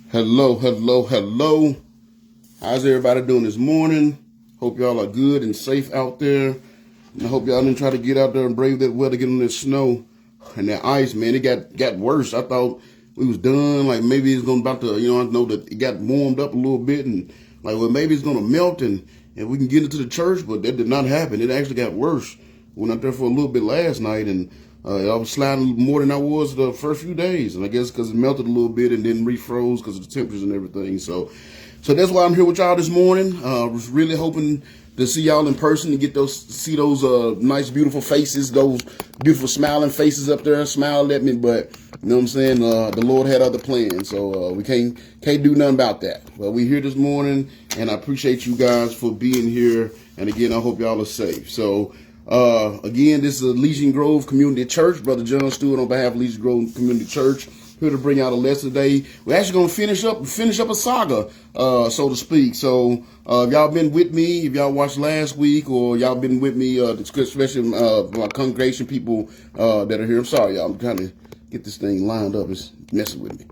Hello, hello, hello. How's everybody doing this morning? Hope y'all are good and safe out there. And I hope y'all didn't try to get out there and brave that weather, get on that snow and that ice, man. It got worse. I thought we was done. Like maybe it's going about to, I know that it got warmed up a little bit and like, well, maybe it's going to melt and we can get into the church, but that did not happen. It actually got worse. Went out there for a little bit last night and I was sliding more than I was the first few days, and I guess because it melted a little bit and then refroze because of the temperatures and everything. So that's why I'm here with y'all this morning. Was really hoping to see y'all in person and see those nice, beautiful faces, those beautiful smiling faces up there, smiling at me. But you know what I'm saying? The Lord had other plans, so we can't do nothing about that. But we're here this morning, and I appreciate you guys for being here. And again, I hope y'all are safe. So. Again, this is a Legion Grove Community Church. Brother John Stewart on behalf of Legion Grove Community Church, here to bring out a lesson today. We're actually going to finish up a saga, so to speak. So, if y'all been with me, if y'all watched last week, or y'all been with me, especially my congregation people that are here. I'm sorry, y'all. I'm trying to get this thing lined up. It's messing with me.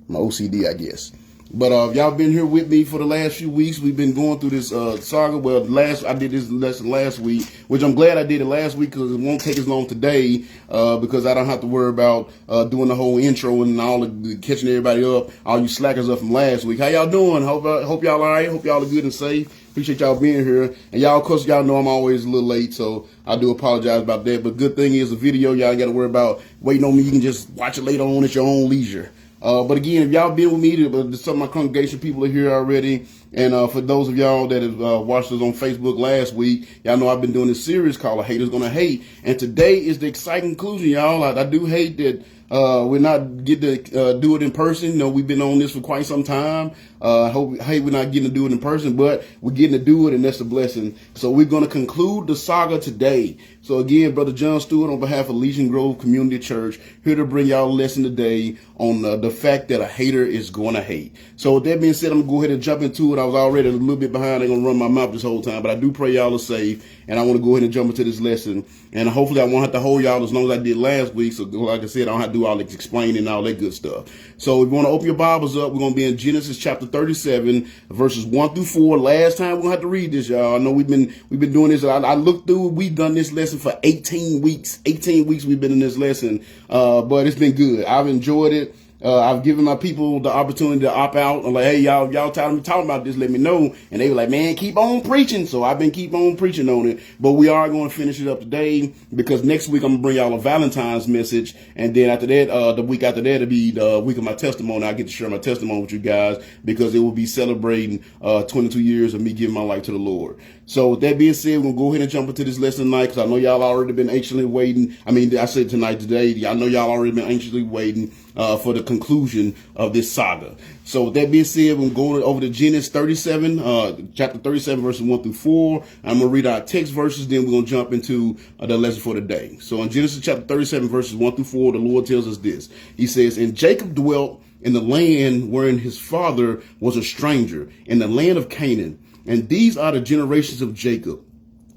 My OCD, I guess. But y'all been here with me for the last few weeks. We've been going through this saga. Well, I did this lesson last week, which I'm glad I did it last week because it won't take as long today because I don't have to worry about doing the whole intro and all the catching everybody up, all you slackers up from last week. How y'all doing? Hope y'all all right. Hope y'all are good and safe. Appreciate y'all being here. And y'all, of course, y'all know I'm always a little late, so I do apologize about that. But good thing is the video, y'all got to worry about waiting on me. You can just watch it later on at your own leisure. But again, if y'all been with me, some of my congregation people are here already. And for those of y'all that have watched us on Facebook last week, y'all know I've been doing this series called A Hater's Gonna Hate. And today is the exciting conclusion, y'all. I do hate that we're not getting to do it in person. You know, we've been on this for quite some time. We're not getting to do it in person, but we're getting to do it, and that's a blessing. So we're going to conclude the saga today. So again, Brother John Stewart on behalf of Legion Grove Community Church, here to bring y'all a lesson today on the fact that a hater is going to hate. So with that being said, I'm going to go ahead and jump into it. I was already a little bit behind. I'm going to run my mouth this whole time, but I do pray y'all are safe, and I want to go ahead and jump into this lesson. And hopefully I won't have to hold y'all as long as I did last week. So like I said, I don't have to do all this explaining and all that good stuff. So if you want to open your Bibles up, we're going to be in Genesis chapter 37, verses 1 through 4. Last time we're going to have to read this, y'all. I know we've been doing this. I looked through, we've done this lesson for 18 weeks. 18 weeks we've been in this lesson, but it's been good. I've enjoyed it. I've given my people the opportunity to opt out. I'm like, hey, y'all tired of me talking about this, let me know. And they were like, man, keep on preaching. So I've been keep on preaching on it. But we are going to finish it up today because next week I'm going to bring y'all a Valentine's message. And then after that, the week after that, it'll be the week of my testimony. I get to share my testimony with you guys because it will be celebrating 22 years of me giving my life to the Lord. So with that being said, we're going to go ahead and jump into this lesson tonight because I know y'all already been anxiously waiting. I mean, I said today. I know y'all already been anxiously waiting for the conclusion of this saga. So with that being said, we're going over to Genesis 37, chapter 37, verses 1 through 4. I'm going to read our text verses, then we're going to jump into the lesson for the day. So in Genesis chapter 37, verses 1 through 4, the Lord tells us this. He says, and Jacob dwelt in the land wherein his father was a stranger, in the land of Canaan. And these are the generations of Jacob.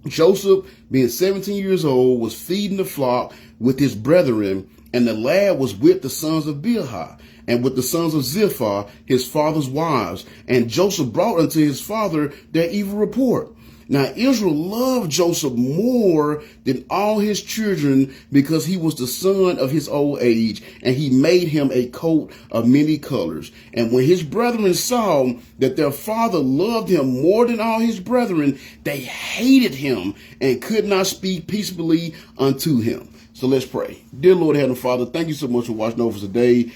Joseph, being 17 years old, was feeding the flock with his brethren, and the lad was with the sons of Bilhah, and with the sons of Zilpah, his father's wives. And Joseph brought unto his father their evil report. Now Israel loved Joseph more than all his children because he was the son of his old age, and he made him a coat of many colors. And when his brethren saw that their father loved him more than all his brethren, they hated him and could not speak peaceably unto him. So let's pray. Dear Lord, Heavenly Father, thank you so much for watching over today.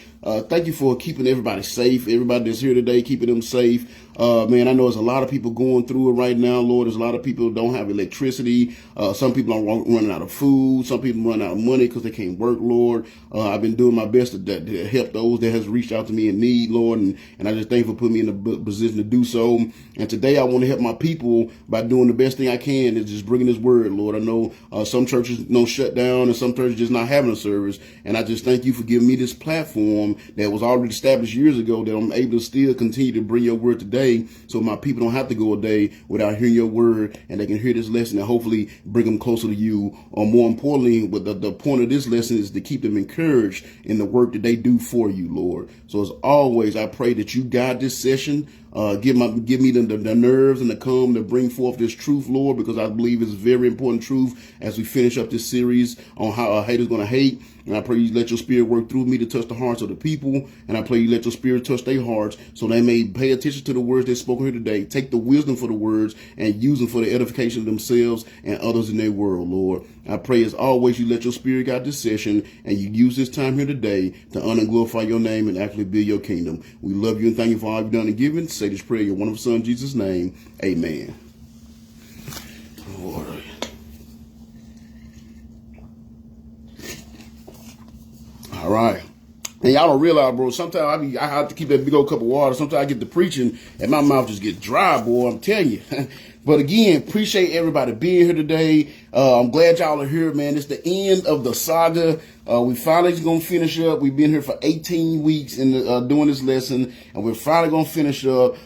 Thank you for keeping everybody safe. Everybody that's here today, keeping them safe. Man, I know there's a lot of people going through it right now, Lord. There's a lot of people who don't have electricity. Some people are running out of food. Some people run out of money because they can't work, Lord. I've been doing my best to help those that has reached out to me in need, Lord. And I just thank you for putting me in a position to do so. And today I want to help my people by doing the best thing I can is just bringing this word, Lord. I know some churches shut down and some churches just not having a service. And I just thank you for giving me this platform that was already established years ago that I'm able to still continue to bring your word today. today so my people don't have to go a day without hearing your word, and they can hear this lesson and hopefully bring them closer to you. Or more importantly, what the point of this lesson is to keep them encouraged in the work that they do for you, Lord. So as always, I pray that you guide this session. Give me the nerves and the calm to bring forth this truth, Lord, because I believe it's a very important truth as we finish up this series on how a hater's going to hate. And I pray you let your spirit work through me to touch the hearts of the people. And I pray you let your spirit touch their hearts so they may pay attention to the words that's spoken here today. Take the wisdom for the words and use them for the edification of themselves and others in their world, Lord. I pray as always you let your spirit guide this session and you use this time here today to honor and glorify your name and actually build your kingdom. We love you and thank you for all you've done and given. Say this prayer in your wonderful son, Jesus' name. Amen. Lord. All right. And y'all don't realize, bro, sometimes I have to keep that big old cup of water. Sometimes I get to preaching and my mouth just gets dry, boy, I'm telling you. But again, appreciate everybody being here today. I'm glad y'all are here, man. It's the end of the saga. We finally going to finish up. We've been here for 18 weeks in doing this lesson, and we're finally going to finish up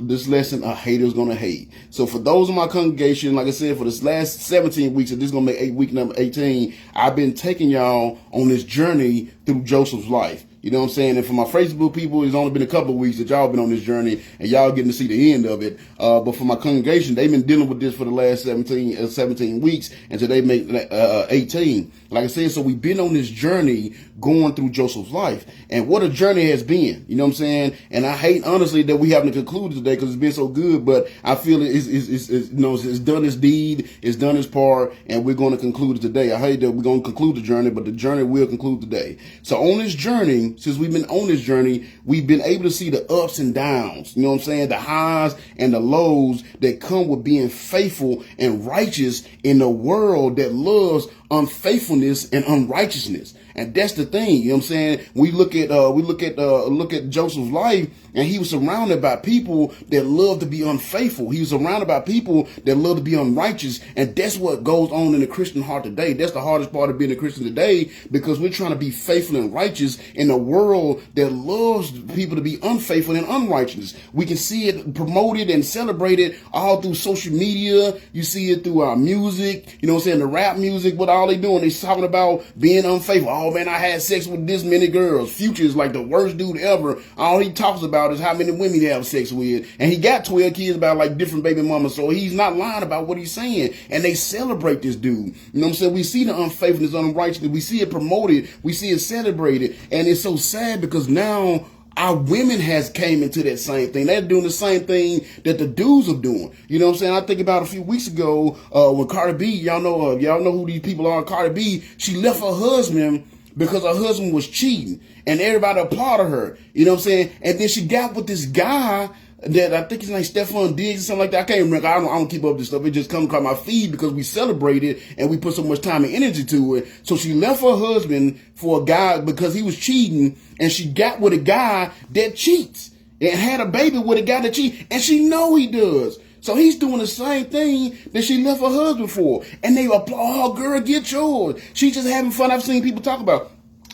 this lesson, A Hater's Gonna Hate. So for those in my congregation, like I said, for this last 17 weeks, and this is going to make week number 18, I've been taking y'all on this journey through Joseph's life. You know what I'm saying? And for my Facebook people, it's only been a couple of weeks that y'all been on this journey and y'all getting to see the end of it. But for my congregation, they've been dealing with this for the last 17 weeks, and today make 18. Like I said, so we've been on this journey going through Joseph's life, and what a journey has been. You know what I'm saying? And I hate honestly that we haven't concluded today because it's been so good, but I feel it's done its deed, it's done its part, and we're going to conclude it today. I hate that we're going to conclude the journey, but the journey will conclude today. So on this journey, since we've been on this journey, we've been able to see the ups and downs, you know what I'm saying? The highs and the lows that come with being faithful and righteous in a world that loves unfaithfulness and unrighteousness. And that's the thing, you know what I'm saying? We look at Joseph's life, and he was surrounded by people that love to be unfaithful. He was surrounded by people that love to be unrighteous. And that's what goes on in the Christian heart today. That's the hardest part of being a Christian today, because we're trying to be faithful and righteous in a world that loves people to be unfaithful and unrighteous. We can see it promoted and celebrated all through social media. You see it through our music, you know what I'm saying? The rap music, what all they doing? They talking about being unfaithful. Oh man, I had sex with this many girls. Future is like the worst dude ever. All he talks about is how many women he have sex with. And he got 12 kids by like different baby mamas. So he's not lying about what he's saying. And they celebrate this dude. You know what I'm saying? We see the unfaithfulness, unrighteousness. We see it promoted. We see it celebrated. And it's so sad because now our women has came into that same thing. They're doing the same thing that the dudes are doing. You know what I'm saying? I think about a few weeks ago when Cardi B, y'all know who these people are. Cardi B, she left her husband because her husband was cheating, and everybody applauded her. You know what I'm saying? And then she got with this guy that I think his name Stephon Diggs or something like that. I can't remember. I don't keep up with this stuff. It just comes across my feed because we celebrate it and we put so much time and energy to it. So she left her husband for a guy because he was cheating, and she got with a guy that cheats and had a baby with a guy that cheats, and she know he does. So he's doing the same thing that she left her husband for. And they applaud, oh, girl, get yours. She's just having fun. I've seen people talk about,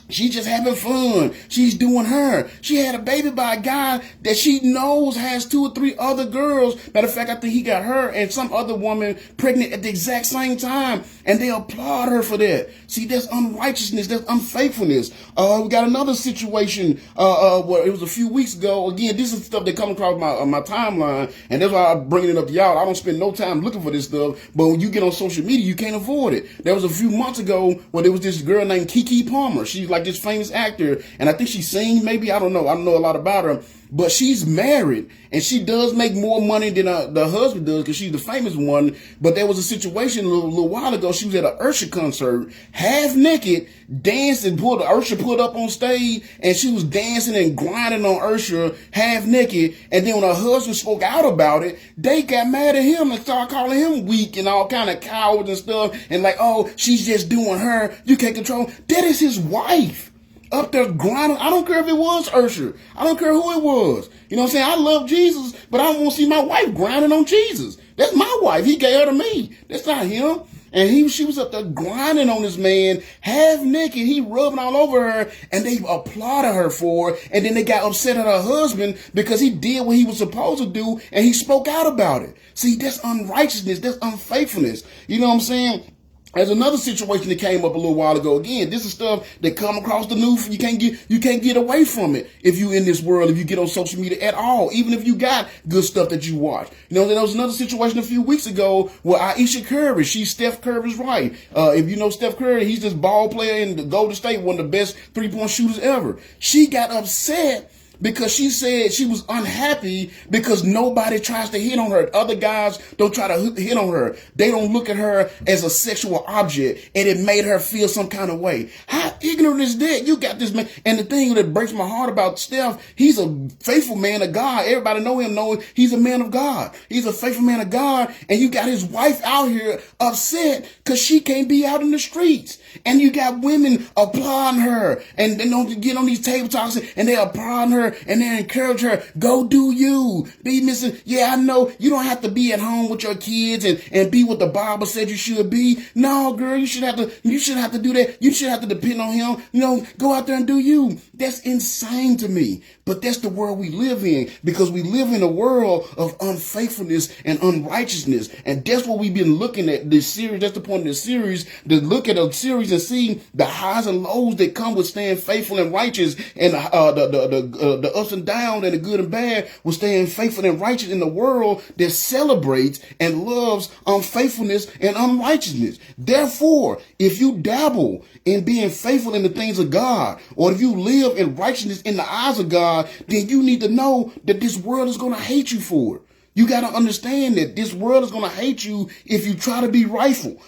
she's just having fun. She's doing her. She had a baby by a guy that she knows has 2 or 3 other girls. Matter of fact, I think he got her and some other woman pregnant at the exact same time. And they applaud her for that. See, that's unrighteousness. That's unfaithfulness. We got another situation where it was a few weeks ago. Again, this is stuff that comes across my timeline. And that's why I'm bringing it up to y'all. I don't spend no time looking for this stuff. But when you get on social media, you can't avoid it. There was a few months ago where there was this girl named Keke Palmer. She's like this famous actor, and I think she sings, maybe, I don't know a lot about her, but she's married, and she does make more money than the husband does because she's the famous one. But there was a situation a little while ago. She was at an Usher concert, half naked, dancing. Usher put up on stage, and she was dancing and grinding on Usher, half naked. And then when her husband spoke out about it, they got mad at him and started calling him weak and all kind of cowards and stuff. And like, oh, she's just doing her. You can't control. That is his wife. Up there grinding. I don't care if it was Usher. I don't care who it was. You know what I'm saying? I love Jesus, but I don't want to see my wife grinding on Jesus. That's my wife. He gave her to me. That's not him. And she was up there grinding on this man, half naked. He rubbing all over her, and they applauded her for it. And then they got upset at her husband because he did what he was supposed to do, and he spoke out about it. See, that's unrighteousness. That's unfaithfulness. You know what I'm saying? There's another situation that came up a little while ago. Again, this is stuff that come across the news. You can't get away from it if you in this world, if you get on social media at all, even if you got good stuff that you watch. You know, there was another situation a few weeks ago where Ayesha Curry, she's Steph Curry's wife. If you know Steph Curry, he's this ball player in the Golden State, one of the best three-point shooters ever. She got upset because she said she was unhappy because nobody tries to hit on her. Other guys don't try to hit on her. They don't look at her as a sexual object, and it made her feel some kind of way. How ignorant is that? You got this man. And the thing that breaks my heart about Steph, he's a faithful man of God. Everybody know him, he's a man of God. He's a faithful man of God. And you got his wife out here upset because she can't be out in the streets. And you got women applauding her, and they don't get on these table talks, and they applaud her, and they encourage her, go do you. Be missing. Yeah, I know you don't have to be at home with your kids and be what the Bible said you should be. No, girl, you should have to do that. You should have to depend on him. You know, go out there and do you. That's insane to me. But that's the world we live in, because we live in a world of unfaithfulness and unrighteousness. And that's what we've been looking at this series. That's the point of this series, to look at a series and see the highs and lows that come with staying faithful and righteous, and the ups and downs and the good and bad with staying faithful and righteous in the world that celebrates and loves unfaithfulness and unrighteousness. Therefore, if you dabble in being faithful in the things of God, or if you live in righteousness in the eyes of God, then you need to know that this world is going to hate you for it. You got to understand that this world is going to hate you if you try to be rightful,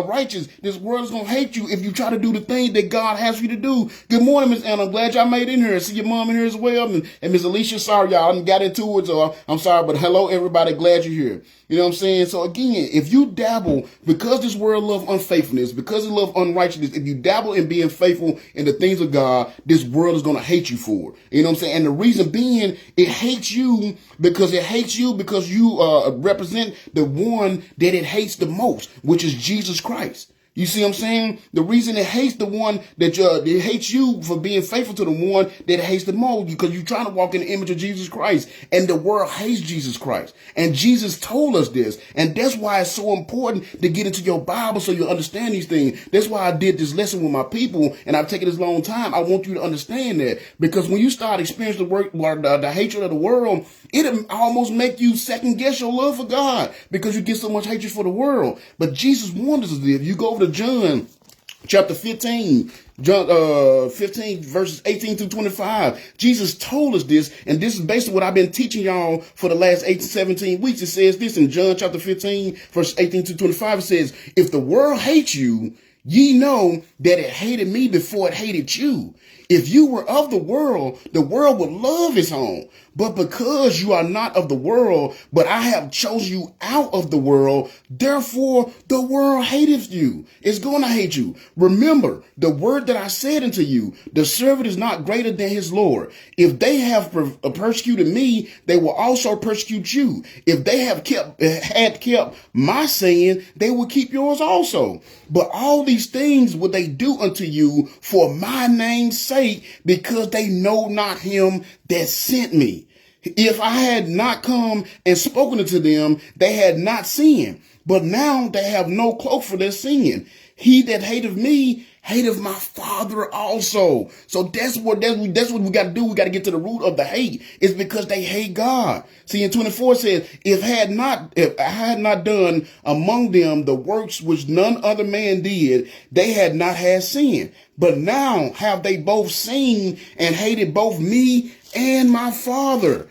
righteous. This world is going to hate you if you try to do the thing that God has for you to do. Good morning, Miss Anna. I'm glad y'all made it in here. I see your mom in here as well. And Miss Alicia, sorry, y'all got into it, so I'm sorry, but hello, everybody. Glad you're here. You know what I'm saying? So again, if you dabble, because this world loves unfaithfulness, because it loves unrighteousness, if you dabble in being faithful in the things of God, this world is going to hate you for it. You know what I'm saying? And the reason being, it hates you because you represent the one that it hates the most, which is Jesus Christ. You see what I'm saying? The reason it hates the one that it hates you for being faithful to the one that it hates the most, because you're trying to walk in the image of Jesus Christ, and the world hates Jesus Christ. And Jesus told us this, and that's why it's so important to get into your Bible so you understand these things. That's why I did this lesson with my people, and I've taken this long time. I want you to understand that, because when you start experiencing the hatred of the world, it almost make you second guess your love for God, because you get so much hatred for the world. But Jesus warned us of this. If you go over to John chapter 15, John 15 verses 18 through 25, Jesus told us this, and this is basically what I've been teaching y'all for the last 17 weeks. It says this in John chapter 15 verses 18 to 25. It says, if the world hates you, ye know that it hated me before it hated you. If you were of the world would love his own. But because you are not of the world, but I have chosen you out of the world, therefore the world hateth you. It's going to hate you. Remember the word that I said unto you, the servant is not greater than his Lord. If they have persecuted me, they will also persecute you. If they had kept my saying, they will keep yours also. But all these things will they do unto you for my name's sake, because they know not him that sent me. If I had not come and spoken unto them, they had not sinned. But now they have no cloak for their sin. He that hateth me hateth my Father also. So that's what we got to do. We got to get to the root of the hate. It's because they hate God. See, in 24 it says, if I had not done among them the works which none other man did, they had not had sin. But now have they both seen and hated both me and my Father.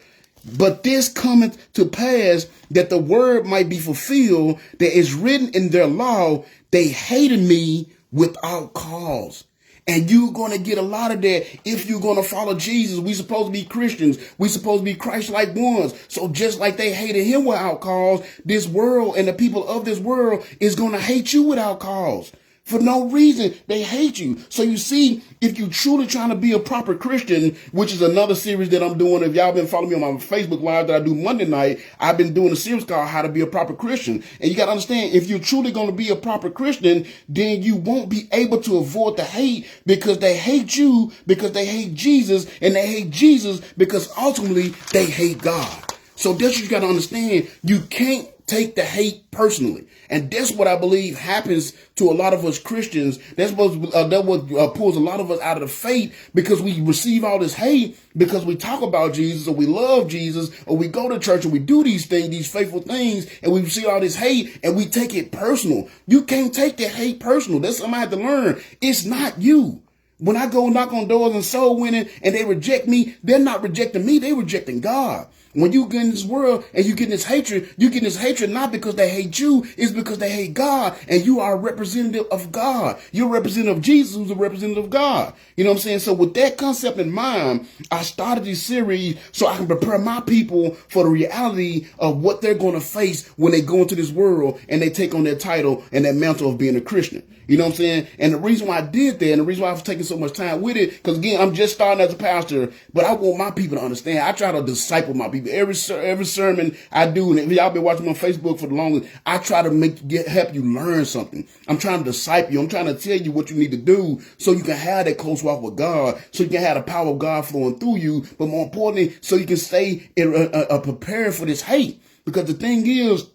But this cometh to pass that the word might be fulfilled that is written in their law, they hated me without cause. And you're going to get a lot of that if you're going to follow Jesus. We supposed to be Christians. We supposed to be Christ-like ones. So just like they hated him without cause, this world and the people of this world is going to hate you without cause. For no reason, they hate you. So you see, if you truly trying to be a proper Christian, which is another series that I'm doing, if y'all been following me on my Facebook Live that I do Monday night, I've been doing a series called How to Be a Proper Christian. And you got to understand, if you're truly going to be a proper Christian, then you won't be able to avoid the hate, because they hate you because they hate Jesus, and they hate Jesus because ultimately they hate God. So that's what you got to understand. You can't take the hate personally. And that's what I believe happens to a lot of us Christians. That's what pulls a lot of us out of the faith, because we receive all this hate because we talk about Jesus, or we love Jesus, or we go to church and we do these things, these faithful things, and we receive all this hate and we take it personal. You can't take that hate personal. That's something I have to learn. It's not you. When I go knock on doors and soul winning and they reject me, they're not rejecting me, they're rejecting God. When you get in this world and you get this hatred, you get this hatred not because they hate you, it's because they hate God, and you are a representative of God. You're a representative of Jesus, who's a representative of God. You know what I'm saying? So with that concept in mind, I started this series so I can prepare my people for the reality of what they're going to face when they go into this world and they take on their title and that mantle of being a Christian. You know what I'm saying? And the reason why I did that, and the reason why I was taking so much time with it, because again, I'm just starting as a pastor, but I want my people to understand. I try to disciple my people. Every sermon I do, and if y'all been watching me on Facebook for the longest, I try to help you learn something. I'm trying to disciple you. I'm trying to tell you what you need to do so you can have that close walk with God, so you can have the power of God flowing through you, but more importantly, so you can stay prepared for this hate. Because the thing is,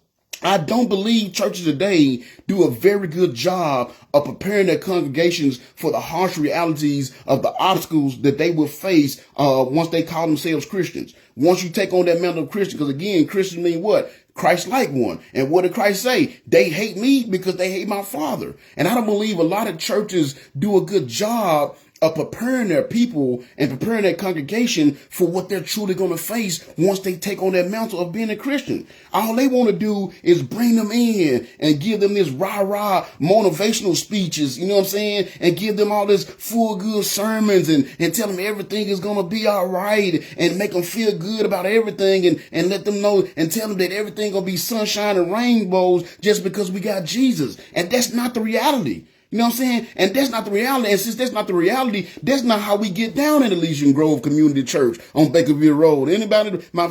I don't believe churches today do a very good job of preparing their congregations for the harsh realities of the obstacles that they will face once they call themselves Christians. Once you take on that mantle of Christian, because again, Christian mean what? Christ-like one. And what did Christ say? They hate me because they hate my Father. And I don't believe a lot of churches do a good job of preparing their people and preparing their congregation for what they're truly going to face once they take on that mantle of being a Christian. All they want to do is bring them in and give them this rah-rah motivational speeches, you know what I'm saying? And give them all this full good sermons and tell them everything is going to be all right and make them feel good about everything and let them know and tell them that everything going to be sunshine and rainbows just because we got Jesus. And that's not the reality. You know what I'm saying? And that's not the reality. And since that's not the reality, that's not how we get down in Elysian Grove Community Church on Bakerville Road. Anybody, my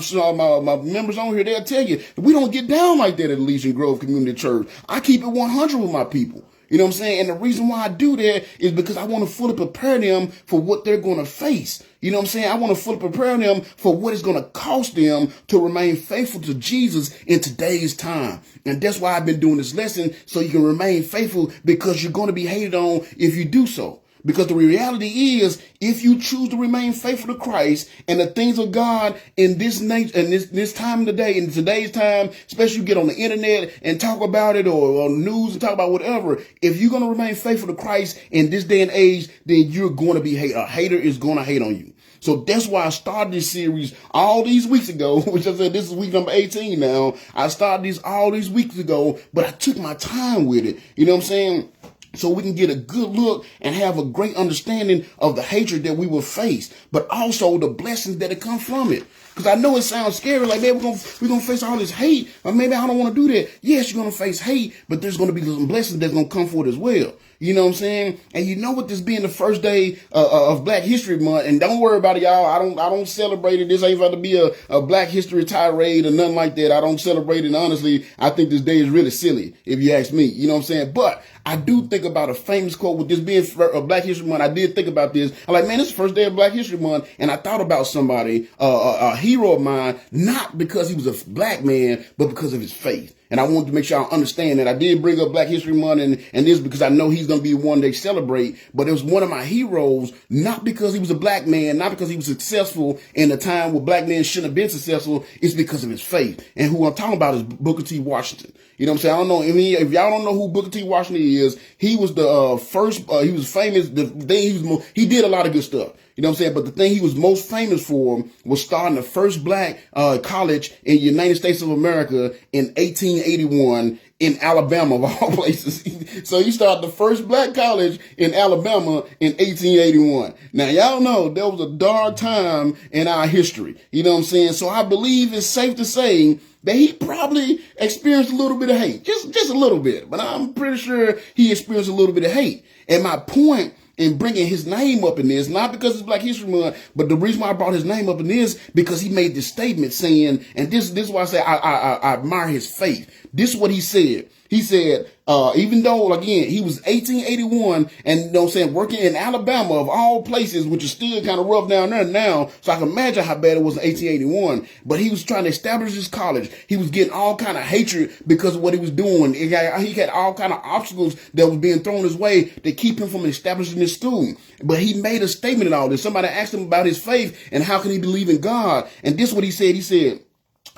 members on here, they'll tell you, we don't get down like that at Elysian Grove Community Church. I keep it 100 with my people. You know what I'm saying? And the reason why I do that is because I want to fully prepare them for what they're going to face. You know what I'm saying? I want to fully prepare them for what it's going to cost them to remain faithful to Jesus in today's time. And that's why I've been doing this lesson, so you can remain faithful, because you're going to be hated on if you do so. Because the reality is, if you choose to remain faithful to Christ and the things of God in this nature and this time of the day, in today's time, especially you get on the internet and talk about it, or on news and talk about whatever, if you're going to remain faithful to Christ in this day and age, then you're going to be hated. A hater is going to hate on you. So that's why I started this series all these weeks ago, which I said this is week number 18 now. I started this all these weeks ago, but I took my time with it. You know what I'm saying? So we can get a good look and have a great understanding of the hatred that we will face, but also the blessings that come from it. Because I know it sounds scary, like, man, we're gonna face all this hate, or maybe I don't want to do that. Yes, you're going to face hate, but there's going to be some blessings that's going to come for it as well. You know what I'm saying? And you know, with this being the first day of Black History Month, and don't worry about it, y'all. I don't celebrate it. This ain't about to be a Black History tirade or nothing like that. I don't celebrate it. And honestly, I think this day is really silly, if you ask me. You know what I'm saying? But I do think about a famous quote with this being Black History Month. I did think about this. I'm like, man, this is the first day of Black History Month, and I thought about somebody, a hero of mine, not because he was a black man, but because of his faith. And I wanted to make sure I understand that I did bring up Black History Month and this because I know he's going to be one they celebrate. But it was one of my heroes, not because he was a black man, not because he was successful in a time where black men shouldn't have been successful. It's because of his faith. And who I'm talking about is Booker T. Washington. You know what I'm saying? I don't know. If y'all don't know who Booker T. Washington is, he was the first, he was famous. He did a lot of good stuff. You know what I'm saying? But the thing he was most famous for was starting the first black college in the United States of America in 1881 in Alabama, of all places. So he started the first black college in Alabama in 1881. Now, y'all know there was a dark time in our history. You know what I'm saying? So I believe it's safe to say that he probably experienced a little bit of hate. Just a little bit. But I'm pretty sure he experienced a little bit of hate. And my point in bringing his name up in this, not because it's Black History Month, but the reason why I brought his name up in this, because he made this statement saying, and this is why I say I admire his faith. This is what he said. He said, even though, again, he was 1881 and, you know what I'm saying, working in Alabama of all places, which is still kind of rough down there now. So I can imagine how bad it was in 1881. But he was trying to establish his college. He was getting all kind of hatred because of what he was doing. He had all kind of obstacles that was being thrown his way to keep him from establishing his school. But he made a statement in all this. Somebody asked him about his faith and how can he believe in God. And this is what he said. He said,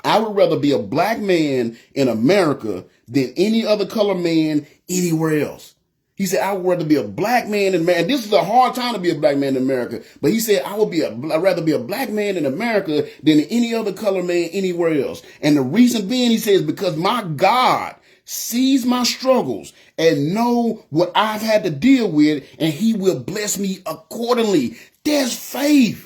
I would rather be a black man in America than any other color man anywhere else. He said, I would rather be a black man in America. This is a hard time to be a black man in America. But he said, I'd rather be a black man in America than any other color man anywhere else. And the reason being, he says, because my God sees my struggles and know what I've had to deal with, and he will bless me accordingly. There's faith.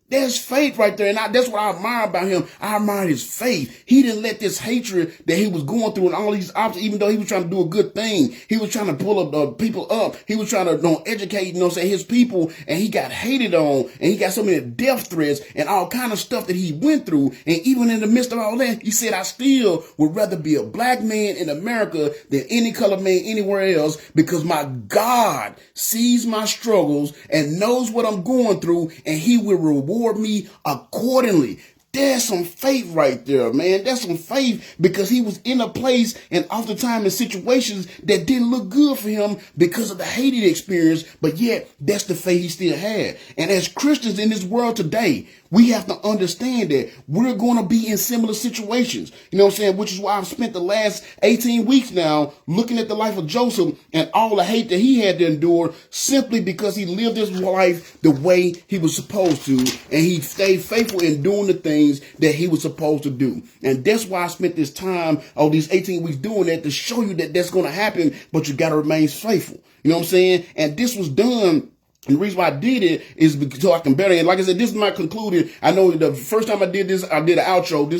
There's faith right there. And that's what I admire about him. I admire his faith. He didn't let this hatred that he was going through and all these obstacles, even though he was trying to do a good thing. He was trying to pull up people up. He was trying to educate, his people. And he got hated on. And he got so many death threats and all kind of stuff that he went through. And even in the midst of all that, he said, I still would rather be a black man in America than any color man anywhere else, because my God sees my struggles and knows what I'm going through, and he will reward me accordingly. There's some faith right there, man. There's some faith, because he was in a place and oftentimes in situations that didn't look good for him because of the hate he experienced, but yet that's the faith he still had. And as Christians in this world today, we have to understand that we're going to be in similar situations, which is why I've spent the last 18 weeks now looking at the life of Joseph and all the hate that he had to endure, simply because he lived his life the way he was supposed to, and he stayed faithful in doing the things that he was supposed to do. And that's why I spent this time, all these 18 weeks doing that, to show you that that's going to happen, but you got to remain faithful. You know what I'm saying? And this was done. And the reason why I did it is because so I can better. And like I said, this is my concluded. I know the first time I did this, I did an outro.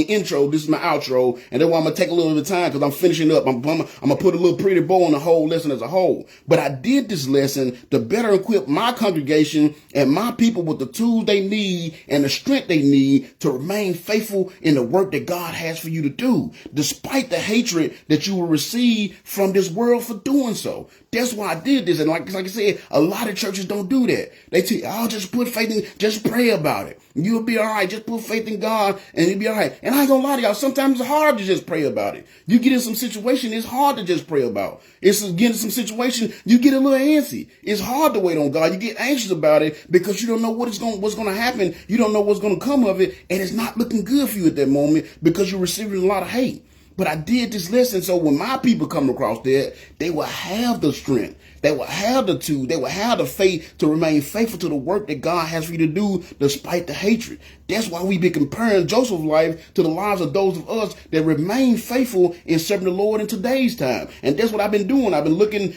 Intro. This is my outro. And that's why I'm going to take a little bit of time, because I'm finishing up. I'm going to put a little pretty bow on the whole lesson as a whole. But I did this lesson to better equip my congregation and my people with the tools they need and the strength they need to remain faithful in the work that God has for you to do, despite the hatred that you will receive from this world for doing so. That's why I did this. And like I said, a lot of churches don't do that. They tell you, oh, just put faith in, just pray about it. You'll be all right. Just put faith in God and you'll be all right. And I ain't gonna lie to y'all, sometimes it's hard to just pray about it. You get in some situation, it's hard to just pray about. It's getting some situation, you get a little antsy. It's hard to wait on God. You get anxious about it because you don't know what's going to happen. You don't know what's going to come of it. And it's not looking good for you at that moment because you're receiving a lot of hate. But I did this lesson so when my people come across that, they will have the strength. They will have the tools. They will have the faith to remain faithful to the work that God has for you to do despite the hatred. That's why we be comparing Joseph's life to the lives of those of us that remain faithful in serving the Lord in today's time. And that's what I've been doing.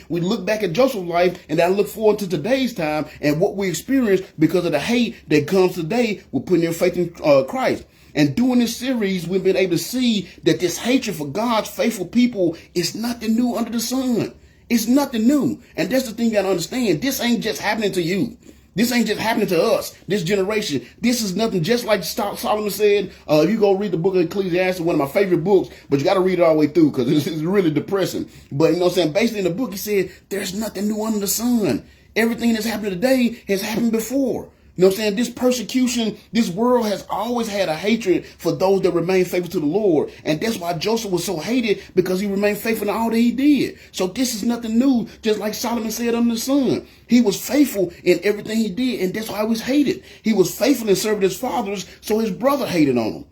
We look back at Joseph's life, and I look forward to today's time and what we experience because of the hate that comes today with putting your faith in Christ. And during this series, we've been able to see that this hatred for God's faithful people is nothing new under the sun. It's nothing new. And that's the thing you got to understand. This ain't just happening to you. This ain't just happening to us, this generation. This is nothing, just like Solomon said. If you go read the book of Ecclesiastes, one of my favorite books, but you got to read it all the way through because it's really depressing. But you know what I'm saying? Basically in the book, he said, there's nothing new under the sun. Everything that's happening today has happened before. You know what I'm saying? This persecution, this world has always had a hatred for those that remain faithful to the Lord. And that's why Joseph was so hated, because he remained faithful in all that he did. So this is nothing new, just like Solomon said under the sun. He was faithful in everything he did, and that's why he was hated. He was faithful in serving his fathers, so his brother hated on him.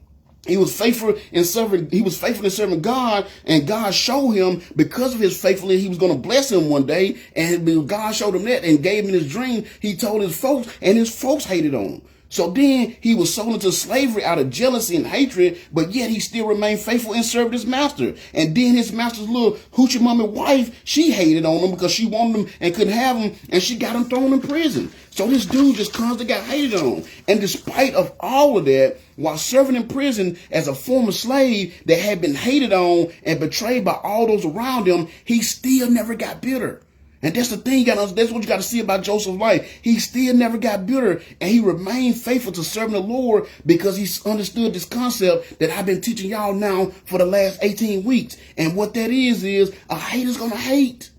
He was faithful in serving God, and God showed him because of his faithfulness, he was going to bless him one day. And God showed him that and gave him his dream. He told his folks, and his folks hated on him. So then he was sold into slavery out of jealousy and hatred, but yet he still remained faithful and served his master. And then his master's little hoochie mommy wife, she hated on him because she wanted him and couldn't have him, and she got him thrown in prison. So this dude just constantly got hated on. And despite of all of that, while serving in prison as a former slave that had been hated on and betrayed by all those around him, he still never got bitter. And that's the thing, that's what you got to see about Joseph's life. He still never got bitter, and he remained faithful to serving the Lord because he understood this concept that I've been teaching y'all now for the last 18 weeks. And what that is a hater's going to hate.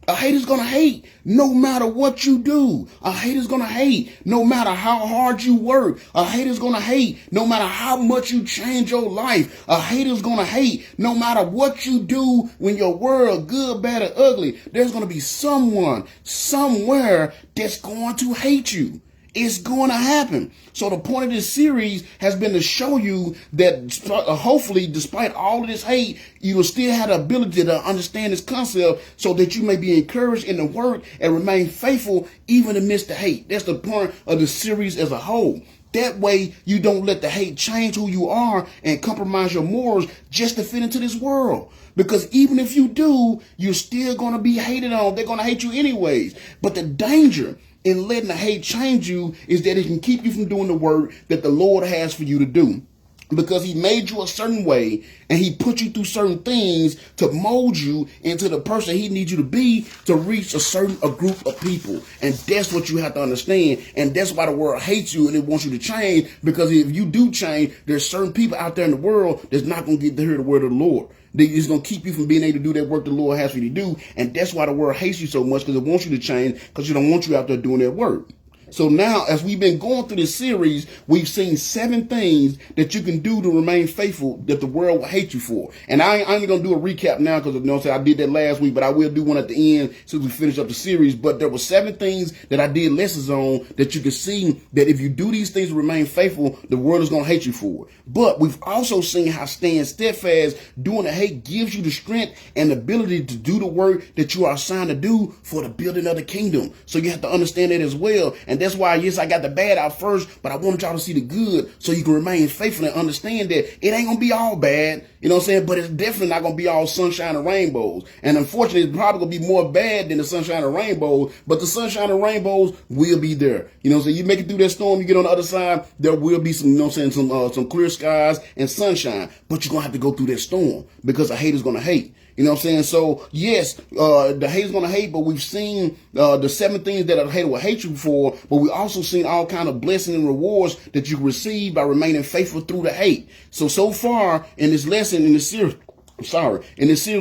A hater's going to hate no matter what you do. A hater's going to hate no matter how hard you work. A hater's going to hate no matter how much you change your life. A hater's going to hate no matter what you do when your world, good, bad, or ugly. There's going to be someone, somewhere that's going to hate you. It's going to happen. So the point of this series has been to show you that hopefully, despite all of this hate, you will still have the ability to understand this concept so that you may be encouraged in the work and remain faithful even amidst the hate. That's the point of the series as a whole. That way, you don't let the hate change who you are and compromise your morals just to fit into this world. Because even if you do, you're still going to be hated on. They're going to hate you anyways. But the danger in letting the hate change you is that it can keep you from doing the work that the Lord has for you to do. Because he made you a certain way and he put you through certain things to mold you into the person he needs you to be to reach a group of people. And that's what you have to understand. And that's why the world hates you and it wants you to change. Because if you do change, there's certain people out there in the world that's not going to get to hear the word of the Lord. It's going to keep you from being able to do that work the Lord has for you to do. And that's why the world hates you so much, because it wants you to change, because it don't want you out there doing that work. So now, as we've been going through this series, we've seen 7 things that you can do to remain faithful that the world will hate you for. And I ain't going to do a recap now because, I did that last week, but I will do one at the end since we finish up the series. But there were 7 things that I did lessons on that you can see that if you do these things to remain faithful, the world is going to hate you for it. But we've also seen how staying steadfast, doing the hate, gives you the strength and the ability to do the work that you are assigned to do for the building of the kingdom. So you have to understand that as well. And that's why, yes, I got the bad out first, but I wanted y'all to see the good so you can remain faithful and understand that it ain't going to be all bad, but it's definitely not going to be all sunshine and rainbows. And unfortunately, it's probably going to be more bad than the sunshine and rainbows, but the sunshine and rainbows will be there. You make it through that storm, you get on the other side, there will be some, some clear skies and sunshine, but you're going to have to go through that storm because a hater's going to hate. So, yes, the hater's going to hate, but we've seen the 7 things that a hater will hate you for, but we also seen all kind of blessings and rewards that you receive by remaining faithful through the hate. So far in this lesson, in this series,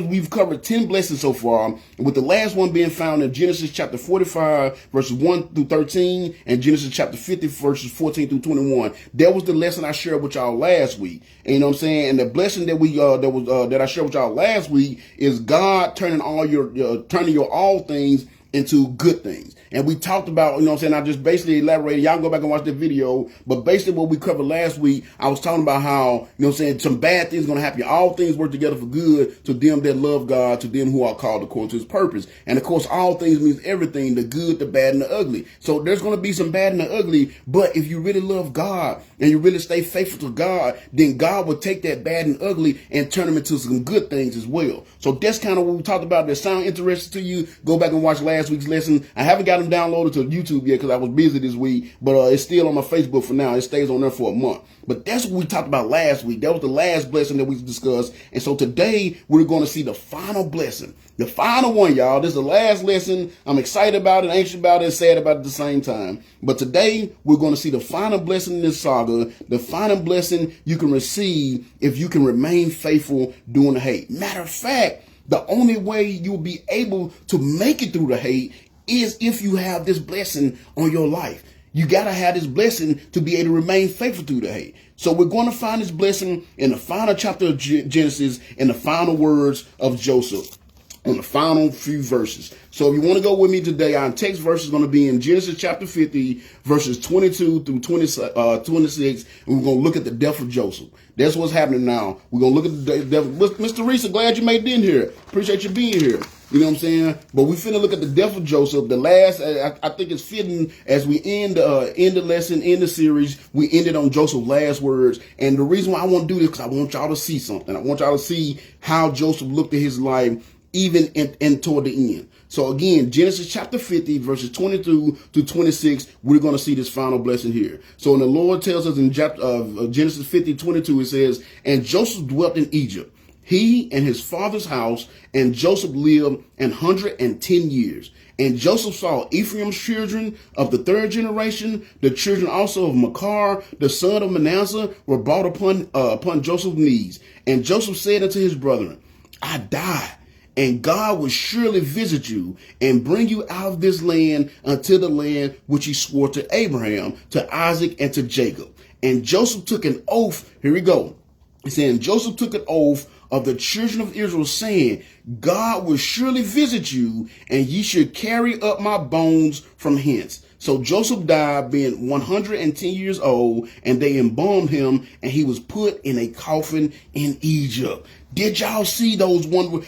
we've covered 10 blessings so far, with the last one being found in Genesis chapter 45, verses 1 through 13, and Genesis chapter 50, verses 14 through 21. That was the lesson I shared with y'all last week. And And the blessing that that I shared with y'all last week is God turning your all things into good things. And we talked about, I just basically elaborated. Y'all go back and watch the video. But basically what we covered last week, I was talking about how, some bad things are going to happen. All things work together for good to them that love God, to them who are called according to his purpose. And of course, all things means everything, the good, the bad, and the ugly. So there's going to be some bad and the ugly. But if you really love God and you really stay faithful to God, then God will take that bad and ugly and turn them into some good things as well. So that's kind of what we talked about. That sound interesting to you? Go back and watch last week's lesson. I haven't got them downloaded to YouTube yet because I was busy this week, but it's still on my Facebook for now. It stays on there for a month. But that's what we talked about last week. That was the last blessing that we discussed. And so today we're going to see the final blessing. The final one, y'all. This is the last lesson. I'm excited about it, anxious about it, and sad about it at the same time. But today we're going to see the final blessing in this saga, the final blessing you can receive if you can remain faithful doing the hate. Matter of fact, the only way you'll be able to make it through the hate is if you have this blessing on your life. You got to have this blessing to be able to remain faithful through the hate. So we're going to find this blessing in the final chapter of Genesis in the final words of Joseph. on the final few verses. So if you want to go with me today, our text verse is going to be in Genesis chapter 50, verses 22 through 26, and we're going to look at the death of Joseph. That's what's happening now. We're going to look at the death. Mr. Reese, glad you made it in here. Appreciate you being here. You know what I'm saying? But we finna look at the death of Joseph. The last, I think it's fitting as we end the lesson, in the series, we ended on Joseph's last words. And the reason why I want to do this, because I want y'all to see something. I want y'all to see how Joseph looked at his life, even in toward the end. So again, Genesis chapter 50, verses 22 to 26, we're going to see this final blessing here. So when the Lord tells us in Genesis 50, 22, it says, "And Joseph dwelt in Egypt, he and his father's house, and Joseph lived 110 years. And Joseph saw Ephraim's children of the third generation, the children also of Machir, the son of Manasseh, were brought upon Joseph's knees. And Joseph said unto his brethren, I die, and God will surely visit you and bring you out of this land unto the land which he swore to Abraham, to Isaac, and to Jacob. And Joseph took an oath." Here we go. He's saying Joseph took an oath of the children of Israel, saying, God will surely visit you, and ye should carry up my bones from hence. So Joseph died being 110 years old, and they embalmed him, and he was put in a coffin in Egypt. Did y'all see those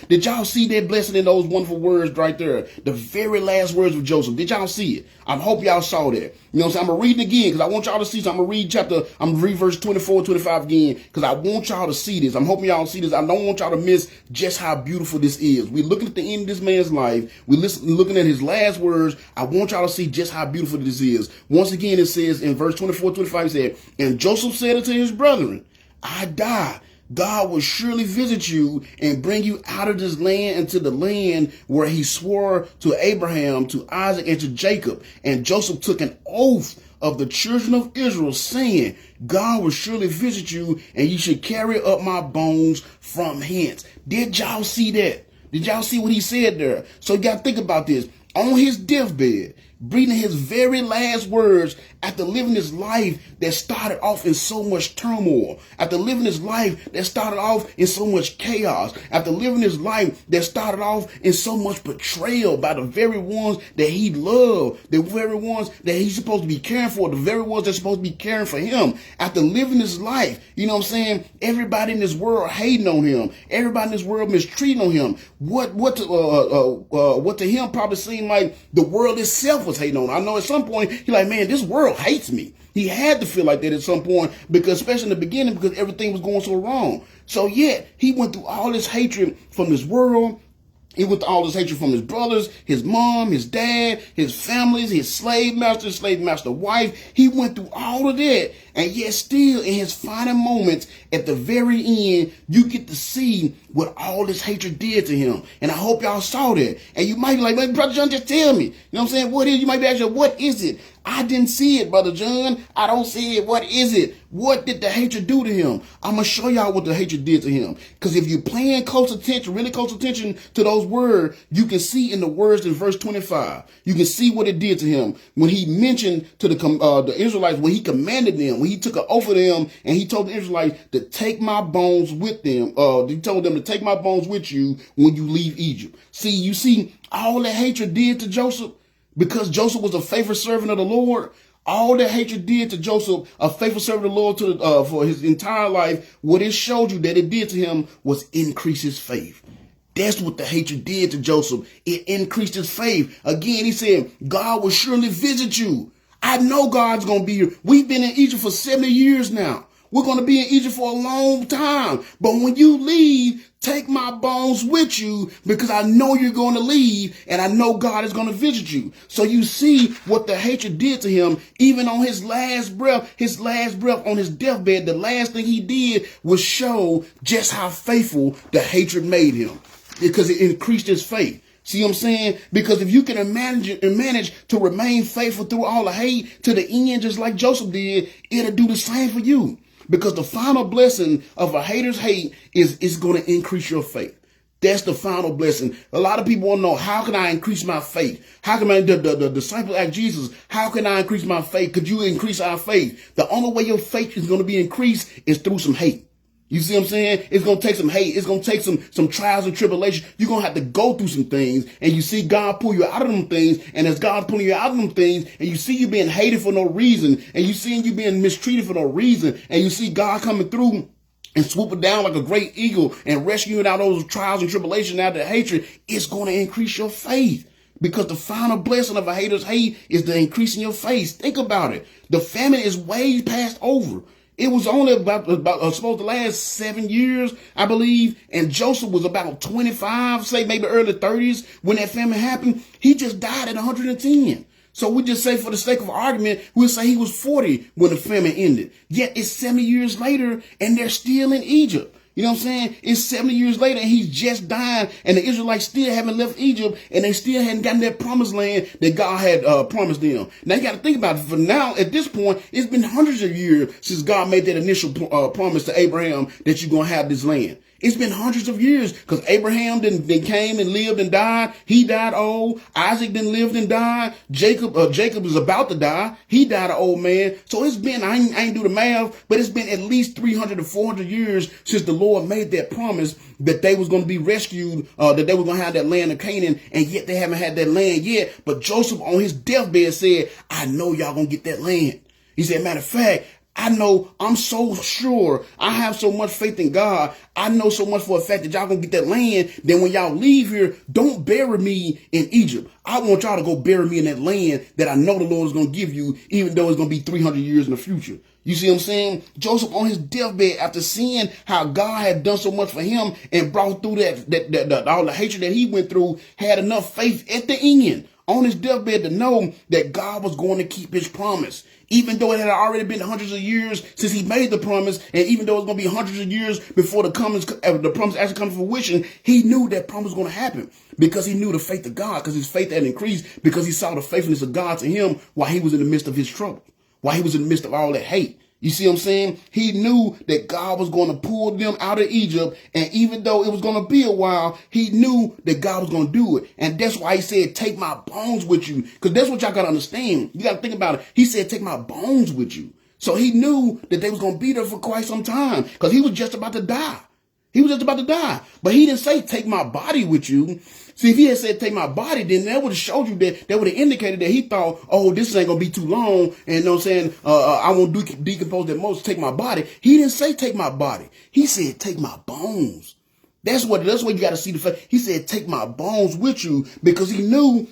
did y'all see that blessing in those wonderful words right there? The very last words of Joseph. Did y'all see it? I hope y'all saw that. You know what I'm saying? I'm going to read it again because I want y'all to see. So I'm going to read verse 24 and 25 again because I want y'all to see this. I'm hoping y'all see this. I don't want y'all to miss just how beautiful this is. We're looking at the end of this man's life. We're looking at his last words. I want y'all to see just how beautiful this is. Once again, it says in verse 24, 25, it said, "And Joseph said unto his brethren, I die. God will surely visit you and bring you out of this land into the land where he swore to Abraham, to Isaac, and to Jacob. And Joseph took an oath of the children of Israel, saying, God will surely visit you, and you should carry up my bones from hence." Did y'all see that? Did y'all see what he said there? So you got to think about this. On his deathbed, breathing his very last words, after living his life that started off in so much turmoil, after living his life that started off in so much chaos, after living his life that started off in so much betrayal by the very ones that he loved, the very ones that he's supposed to be caring for, the very ones that's supposed to be caring for him, after living his life, you know what I'm saying? Everybody in this world hating on him, everybody in this world mistreating on him. What to him probably seemed like the world itself was hating on him. I know at some point he's like, man, this world hates me. He had to feel like that at some point, because especially in the beginning, because everything was going so wrong. So yet he went through all this hatred from this world. He went through all this hatred from his brothers, his mom, his dad, his families, his slave master wife. He went through all of that. And yet still in his final moments, at the very end, you get to see what all this hatred did to him. And I hope y'all saw that. And you might be like, Brother John, just tell me. You know what I'm saying? What is it? You might be asking, what is it? I didn't see it, Brother John. I don't see it. What is it? What did the hatred do to him? I'm going to show y'all what the hatred did to him. Because if you're paying close attention, really close attention to those words, you can see in the words in verse 25. You can see what it did to him. When he mentioned to the Israelites, when he commanded them, when he took an oath of them, and he told the Israelites to take my bones with them. He told them to take my bones with you when you leave Egypt. See, you see all that hatred did to Joseph? Because Joseph was a faithful servant of the Lord, all that hatred did to Joseph, a faithful servant of the Lord for his entire life, what it showed you that it did to him was increase his faith. That's what the hatred did to Joseph. It increased his faith. Again, he said, God will surely visit you. I know God's going to be here. We've been in Egypt for 70 years now. We're going to be in Egypt for a long time. But when you leave, take my bones with you, because I know you're going to leave, and I know God is going to visit you. So you see what the hatred did to him. Even on his last breath on his deathbed, the last thing he did was show just how faithful the hatred made him, because it increased his faith. See what I'm saying? Because if you can manage to remain faithful through all the hate to the end, just like Joseph did, it'll do the same for you. Because the final blessing of a hater's hate is going to increase your faith. That's the final blessing. A lot of people want to know, how can I increase my faith? How can the disciples ask Jesus, how can I increase my faith? Could you increase our faith? The only way your faith is going to be increased is through some hate. You see what I'm saying? It's going to take some hate. It's going to take some trials and tribulations. You're going to have to go through some things, and you see God pull you out of them things. And as God pulling you out of them things, and you see you being hated for no reason, and you see you being mistreated for no reason, and you see God coming through and swooping down like a great eagle and rescuing out those trials and tribulations out of the hatred, it's going to increase your faith. Because the final blessing of a hater's hate is the increase in your faith. Think about it. The famine is way past over. It was only about supposed to last 7 years, I believe. And Joseph was about 25, say maybe early 30s when that famine happened. He just died at 110. So we just say, for the sake of argument, we'll say he was 40 when the famine ended. Yet it's 70 years later and they're still in Egypt. You know what I'm saying? It's 70 years later and he's just died, and the Israelites still haven't left Egypt, and they still hadn't gotten that promised land that God had promised them. Now you got to think about it. For now, at this point, it's been hundreds of years since God made that initial promise to Abraham that you're going to have this land. It's been hundreds of years because Abraham then came and lived and died. He died old. Isaac then lived and died. Jacob was about to die. He died an old man. So it's been, I ain't do the math, but it's been at least 300 to 400 years since the Lord made that promise that they was going to be rescued, that they were going to have that land of Canaan, and yet they haven't had that land yet. But Joseph on his deathbed said, I know y'all going to get that land. He said, matter of fact, I know, I'm so sure, I have so much faith in God. I know so much for a fact that y'all gonna get that land. Then when y'all leave here, don't bury me in Egypt. I want y'all to go bury me in that land that I know the Lord is gonna give you, even though it's gonna be 300 years in the future. You see what I'm saying? Joseph on his deathbed, after seeing how God had done so much for him and brought through that all the hatred that he went through, had enough faith at the end on his deathbed to know that God was going to keep his promise. Even though it had already been hundreds of years since he made the promise, and even though it was going to be hundreds of years before the promise actually comes to fruition, he knew that promise was going to happen because he knew the faith of God, because his faith had increased, because he saw the faithfulness of God to him while he was in the midst of his trouble, while he was in the midst of all that hate. You see what I'm saying? He knew that God was going to pull them out of Egypt. And even though it was going to be a while, he knew that God was going to do it. And that's why he said, take my bones with you. Because that's what y'all got to understand. You got to think about it. He said, take my bones with you. So he knew that they was going to be there for quite some time because he was just about to die. He was just about to die. But he didn't say, take my body with you. See, if he had said, take my body, then that would have showed you that would have indicated that he thought, oh, this ain't going to be too long. And you know what I'm saying? I won't decompose that most, take my body. He didn't say, take my body. He said, take my bones. That's what you got to see the fact. He said, take my bones with you, because he knew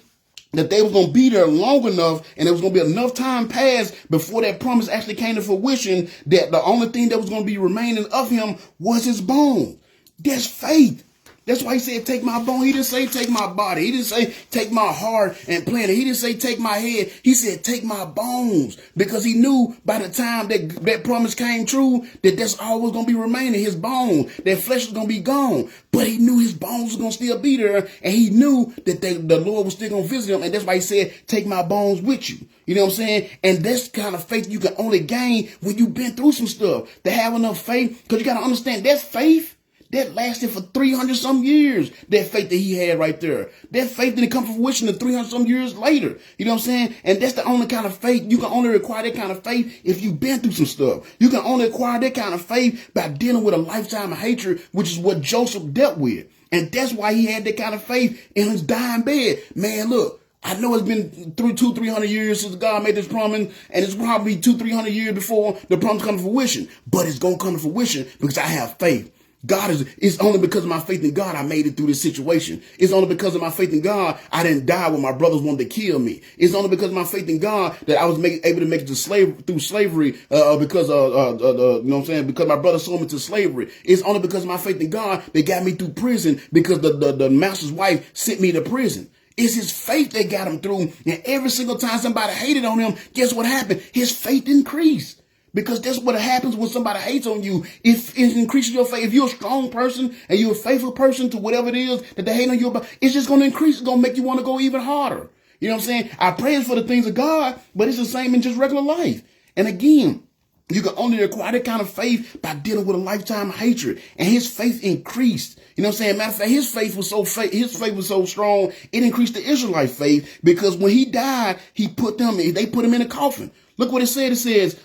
that they was going to be there long enough, and there was going to be enough time passed before that promise actually came to fruition, that the only thing that was going to be remaining of him was his bone. That's faith. That's why he said, take my bone. He didn't say, take my body. He didn't say, take my heart and plant it. He didn't say, take my head. He said, take my bones, because he knew by the time that promise came true, that that's always going to be remaining, his bone. That flesh was going to be gone. But he knew his bones was going to still be there, and he knew that the Lord was still going to visit him. And that's why he said, take my bones with you. You know what I'm saying? And that's the kind of faith you can only gain when you've been through some stuff. To have enough faith, because you got to understand, that's faith that lasted for 300 some years. That faith that he had right there. That faith didn't come to fruition 300 some years later. You know what I'm saying? And that's the only kind of faith. You can only acquire that kind of faith if you've been through some stuff. You can only acquire that kind of faith by dealing with a lifetime of hatred, which is what Joseph dealt with. And that's why he had that kind of faith in his dying bed. Man, look, I know it's been 300 years since God made this promise, and it's probably 300 years before the promise comes to fruition. But it's going to come to fruition because I have faith. It's only because of my faith in God I made it through this situation. It's only because of my faith in God I didn't die when my brothers wanted to kill me. It's only because of my faith in God that I was able to make it to through slavery, because you know what I'm saying, because my brother sold me to slavery. It's only because of my faith in God that got me through prison, because the master's wife sent me to prison. It's his faith that got him through. And every single time somebody hated on him, guess what happened? His faith increased. Because that's what happens when somebody hates on you. It increases your faith. If you're a strong person and you're a faithful person to whatever it is that they hate on you about, it's just going to increase. It's going to make you want to go even harder. You know what I'm saying? I praise for the things of God, but it's the same in just regular life. And again, you can only acquire that kind of faith by dealing with a lifetime of hatred. And his faith increased. You know what I'm saying? Matter of fact, his faith was so strong, it increased the Israelite faith, because when he died, they put him in a coffin. Look what it said. It says,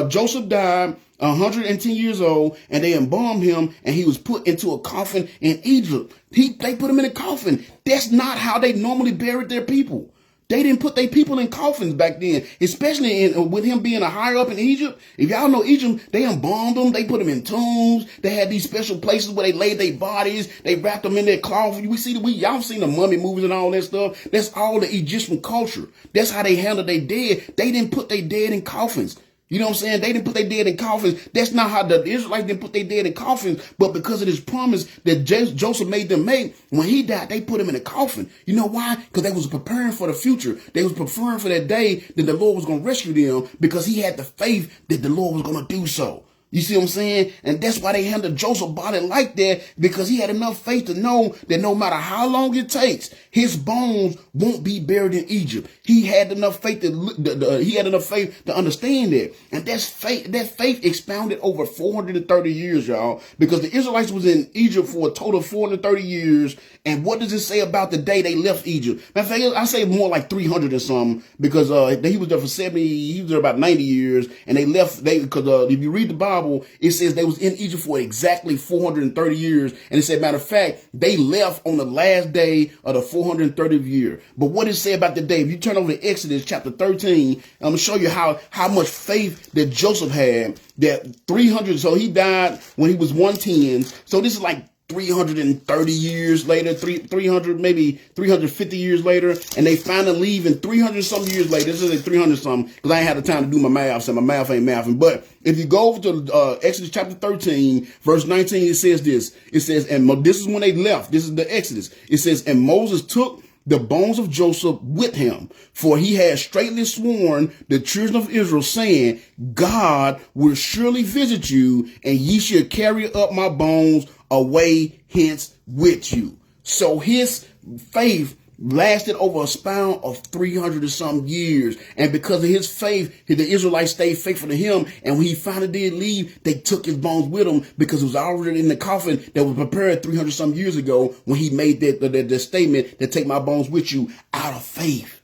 Joseph died 110 years old, and they embalmed him, and he was put into a coffin in Egypt. They put him in a coffin. That's not how they normally buried their people. They didn't put their people in coffins back then, especially with him being a higher up in Egypt. If y'all know Egypt, they embalmed them. They put them in tombs. They had these special places where they laid their bodies. They wrapped them in their cloth. Y'all seen the mummy movies and all that stuff. That's all the Egyptian culture. That's how they handled their dead. They didn't put their dead in coffins. You know what I'm saying? They didn't put their dead in coffins. That's not how the Israelites didn't put their dead in coffins. But because of this promise that Joseph made them make, when he died, they put him in a coffin. You know why? Because they was preparing for the future. They was preparing for that day that the Lord was going to rescue them, because he had the faith that the Lord was going to do so. You see what I'm saying? And that's why they handled Joseph's body like that, because he had enough faith to know that no matter how long it takes, his bones won't be buried in Egypt. He had enough faith to understand that. And that faith expounded over 430 years, y'all, because the Israelites was in Egypt for a total of 430 years. And what does it say about the day they left Egypt? Matter of fact, I say more like 300 or something, because he was there for 70, he was there about 90 years, and they left, because if you read the Bible, it says they was in Egypt for exactly 430 years. And it said, matter of fact, they left on the last day of the 430th year. But what does it say about the day? If you turn over to Exodus chapter 13, I'm going to show you how much faith that Joseph had, that 300. So he died when he was 110. So this is like 330 years later, 300, maybe 350 years later, and they finally leave in 300 some years later. This is like 300 something, because I ain't had the time to do my math, so my math ain't mathing. But if you go over to Exodus chapter 13, verse 19, it says this. It says, and this is when they left. This is the Exodus. It says, and Moses took the bones of Joseph with him, for he had straitly sworn the children of Israel, saying, God will surely visit you, and ye shall carry up my bones away hence with you. So his faith lasted over a span of 300 or some years. And because of his faith, the Israelites stayed faithful to him. And when he finally did leave, they took his bones with him, because it was already in the coffin that was prepared 300 some years ago, when he made that statement, that take my bones with you, out of faith.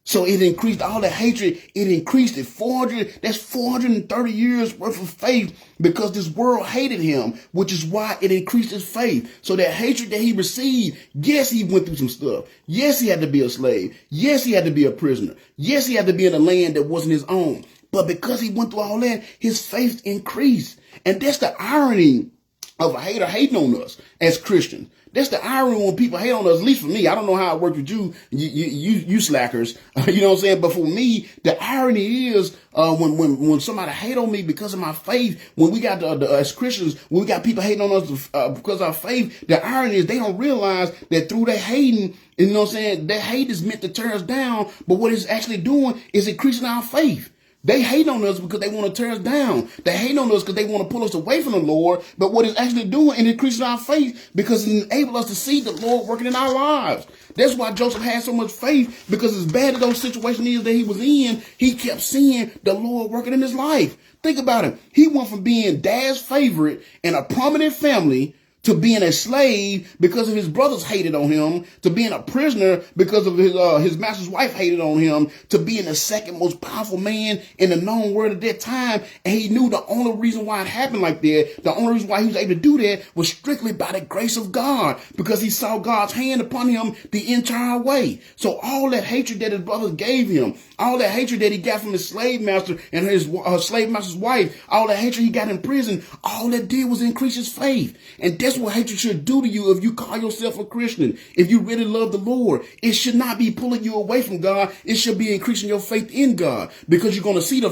So it increased all the hatred. It increased it 400. That's 430 years worth of faith, because this world hated him, which is why it increased his faith. So that hatred that he received, yes, he went through some stuff. Yes, he had to be a slave. Yes, he had to be a prisoner. Yes, he had to be in a land that wasn't his own. But because he went through all that, his faith increased. And that's the irony of a hater hating on us as Christians. That's the irony when people hate on us, at least for me. I don't know how it works with you slackers. You know what I'm saying? But for me, the irony is when somebody hate on me because of my faith, when we got as Christians, when we got people hating on us because of our faith, the irony is they don't realize that through their hating, you know what I'm saying, that hate is meant to tear us down. But what it's actually doing is increasing our faith. They hate on us because they want to tear us down. They hate on us because they want to pull us away from the Lord. But what it's actually doing, it increases our faith, because it enables us to see the Lord working in our lives. That's why Joseph had so much faith, because as bad as those situations is that he was in, he kept seeing the Lord working in his life. Think about it. He went from being dad's favorite in a prominent family to being a slave because of his brothers hated on him, to being a prisoner because of his master's wife hated on him, to being the second most powerful man in the known world at that time. And he knew the only reason why it happened like that, the only reason why he was able to do that, was strictly by the grace of God, because he saw God's hand upon him the entire way. So all that hatred that his brothers gave him, all that hatred that he got from his slave master and his slave master's wife, all that hatred he got in prison, all that did was increase his faith. And that's what hatred should do to you if you call yourself a Christian. If you really love the Lord, it should not be pulling you away from God. It should be increasing your faith in God, because you're going to see the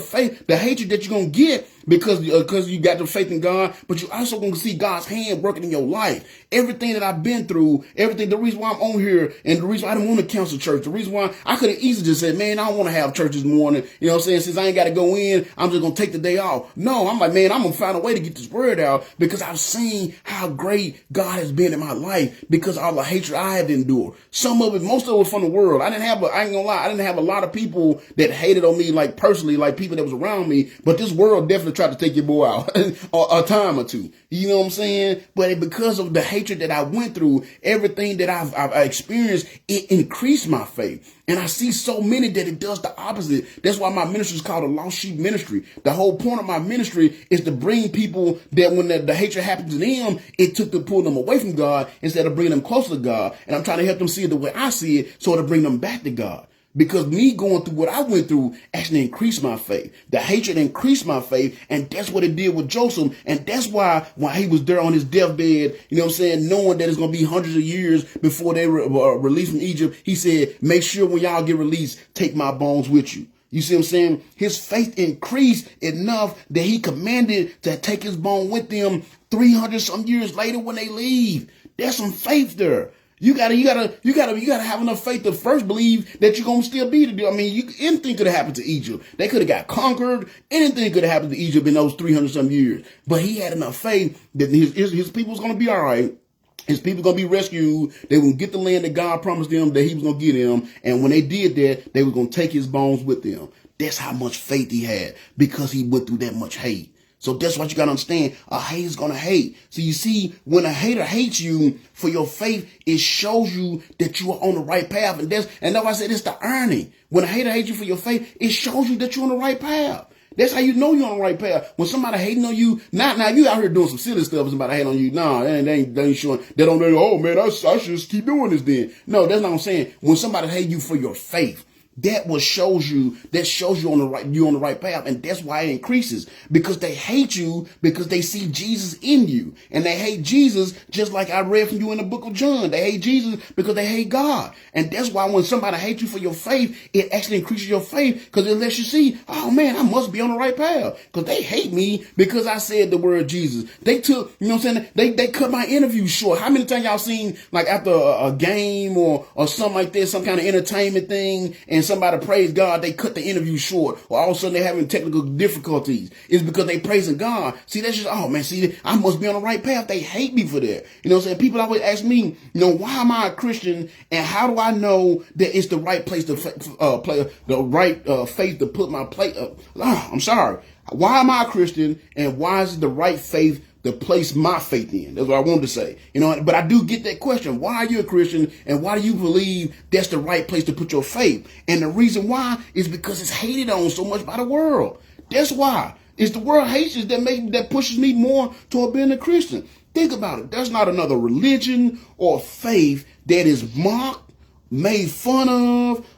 hatred that you're going to get because you got the faith in God, but you're also going to see God's hand working in your life. Everything that I've been through, the reason why I'm on here, and the reason why I didn't want to cancel church, the reason why I could have easily just said, man, I don't want to have church this morning. You know what I'm saying? Since I ain't got to go in, I'm just going to take the day off. No, I'm like, man, I'm going to find a way to get this word out, because I've seen how great God has been in my life because all the hatred I had to endure. Some of it, most of it was from the world. I ain't gonna lie, I didn't have a lot of people that hated on me, like personally, like people that was around me, but this world definitely tried tried to take your boy out or a time or two. You know what I'm saying? But because of the hatred that I went through, everything that I've experienced, it increased my faith. And I see so many that it does the opposite. That's why my ministry is called a Lost Sheep Ministry. The whole point of my ministry is to bring people that when the hatred happens to them, it took to pull them away from God instead of bringing them closer to God. And I'm trying to help them see it the way I see it, so to bring them back to God. Because me going through what I went through actually increased my faith. The hatred increased my faith, and that's what it did with Joseph. And that's why when he was there on his deathbed, you know what I'm saying, knowing that it's going to be hundreds of years before they were released from Egypt, he said, make sure when y'all get released, take my bones with you. You see what I'm saying? His faith increased enough that he commanded to take his bone with them 300 some years later when they leave. There's some faith there. You gotta have enough faith to first believe that you're gonna still be there. I mean, anything could have happened to Egypt. They could have got conquered. Anything could have happened to Egypt in those 300 some years. But he had enough faith that his people's gonna be all right. His people gonna be rescued. They will get the land that God promised them that he was gonna give them. And when they did that, they were gonna take his bones with them. That's how much faith he had, because he went through that much hate. So that's what you got to understand. A hater's going to hate. So you see, when a hater hates you for your faith, it shows you that you are on the right path. And that's why I said it's the irony. When a hater hates you for your faith, it shows you that you're on the right path. That's how you know you're on the right path. When somebody hating on you, now you out here doing some silly stuff, somebody hating on you. Nah, they ain't showing. They don't know, oh man, I should just keep doing this then. No, that's not what I'm saying. When somebody hate you for your faith, that shows you on the right path. And that's why it increases, because they hate you because they see Jesus in you. And they hate Jesus, just like I read from you in the book of John. They hate Jesus because they hate God. And that's why when somebody hates you for your faith, it actually increases your faith, because it lets you see, oh man, I must be on the right path, because they hate me because I said the word Jesus. They took, you know what I'm saying, they cut my interview short. How many times y'all seen, like, after a game or something like this, some kind of entertainment thing, and somebody praise God, they cut the interview short, or all of a sudden they're having technical difficulties? It's because they praising God. See, that's just, oh man, see, I must be on the right path. They hate me for that. You know what I'm saying? People always ask me, you know, why am I a Christian, and how do I know that it's the right place to play the right faith to put my plate up? I'm sorry. Why am I a Christian, and why is it the right faith to place my faith in? That's what I wanted to say. You know, but I do get that question. Why are you a Christian, and why do you believe that's the right place to put your faith? And the reason why is because it's hated on so much by the world. That's why. It's the world hatred that pushes me more toward being a Christian. Think about it. There's not another religion or faith that is mocked, made fun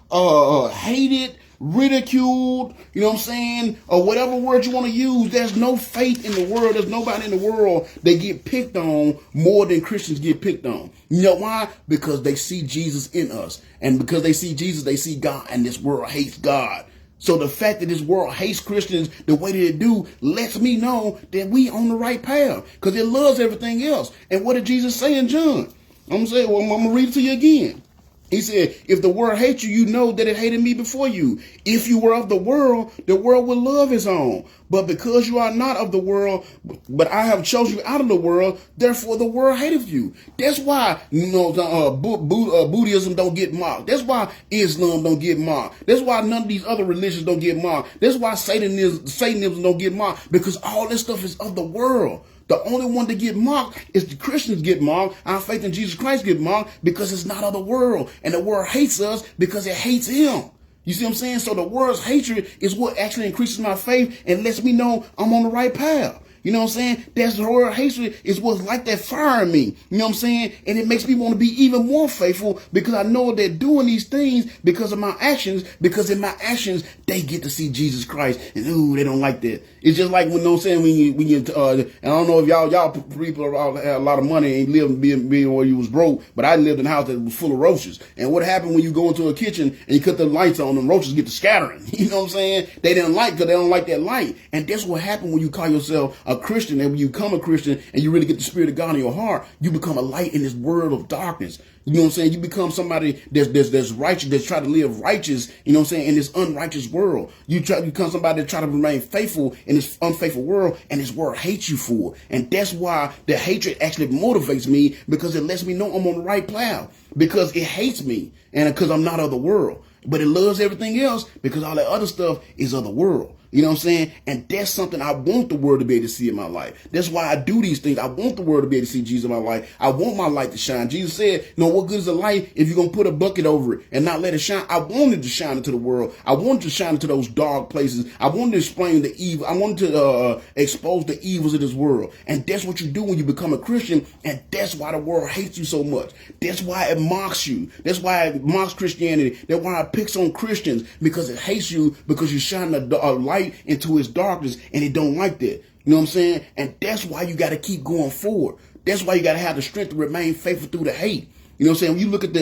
of, hated, ridiculed, you know what I'm saying, or whatever word you want to use. There's no faith in the world. There's nobody in the world that get picked on more than Christians get picked on. You know why? Because they see Jesus in us. And because they see Jesus, they see God, and this world hates God. So the fact that this world hates Christians the way that it do lets me know that we on the right path, because it loves everything else. And what did Jesus say in John? I'm going to read it to you again. He said, if the world hates you, you know that it hated me before you. If you were of the world would love his own. But because you are not of the world, but I have chosen you out of the world, therefore the world hated you. That's why, you know, Buddhism don't get mocked. That's why Islam don't get mocked. That's why none of these other religions don't get mocked. That's why Satanism don't get mocked, because all this stuff is of the world. The only one that get mocked is the Christians get mocked. Our faith in Jesus Christ get mocked because it's not of the world. And the world hates us because it hates him. You see what I'm saying? So the world's hatred is what actually increases my faith and lets me know I'm on the right path. You know what I'm saying? That's the world hatred is what's like that fire in me. You know what I'm saying? And it makes me want to be even more faithful, because I know they're doing these things because of my actions, because in my actions, they get to see Jesus Christ. And ooh, they don't like that. It's just like, when, you know what I'm saying, when you and I don't know if y'all people had a lot of money and lived being where you was broke, but I lived in a house that was full of roaches. And what happened when you go into a kitchen and you cut the lights on, and roaches get to scattering? You know what I'm saying? They didn't like, because they don't like that light. And that's what happened when you call yourself a Christian, and when you become a Christian and you really get the Spirit of God in your heart, you become a light in this world of darkness. You know what I'm saying? You become somebody that's righteous, that's trying to live righteous, you know what I'm saying, in this unrighteous world. You become somebody that try to remain faithful in this unfaithful world, and this world hates you for it. And that's why the hatred actually motivates me, because it lets me know I'm on the right path, because it hates me, and because I'm not of the world. But it loves everything else, because all that other stuff is of the world. You know what I'm saying? And that's something I want the world to be able to see in my life. That's why I do these things. I want the world to be able to see Jesus in my life. I want my light to shine. Jesus said, what good is a light if you're going to put a bucket over it and not let it shine? I wanted to shine into the world. I wanted to shine into those dark places. I wanted to explain the evil. I wanted to expose the evils of this world. And that's what you do when you become a Christian. And that's why the world hates you so much. That's why it mocks you. That's why it mocks Christianity. That's why it picks on Christians, because it hates you, because you shine a light into its darkness, and it don't like that. You know what I'm saying? And that's why you got to keep going forward. That's why you got to have the strength to remain faithful through the hate. You know what I'm saying? When you look at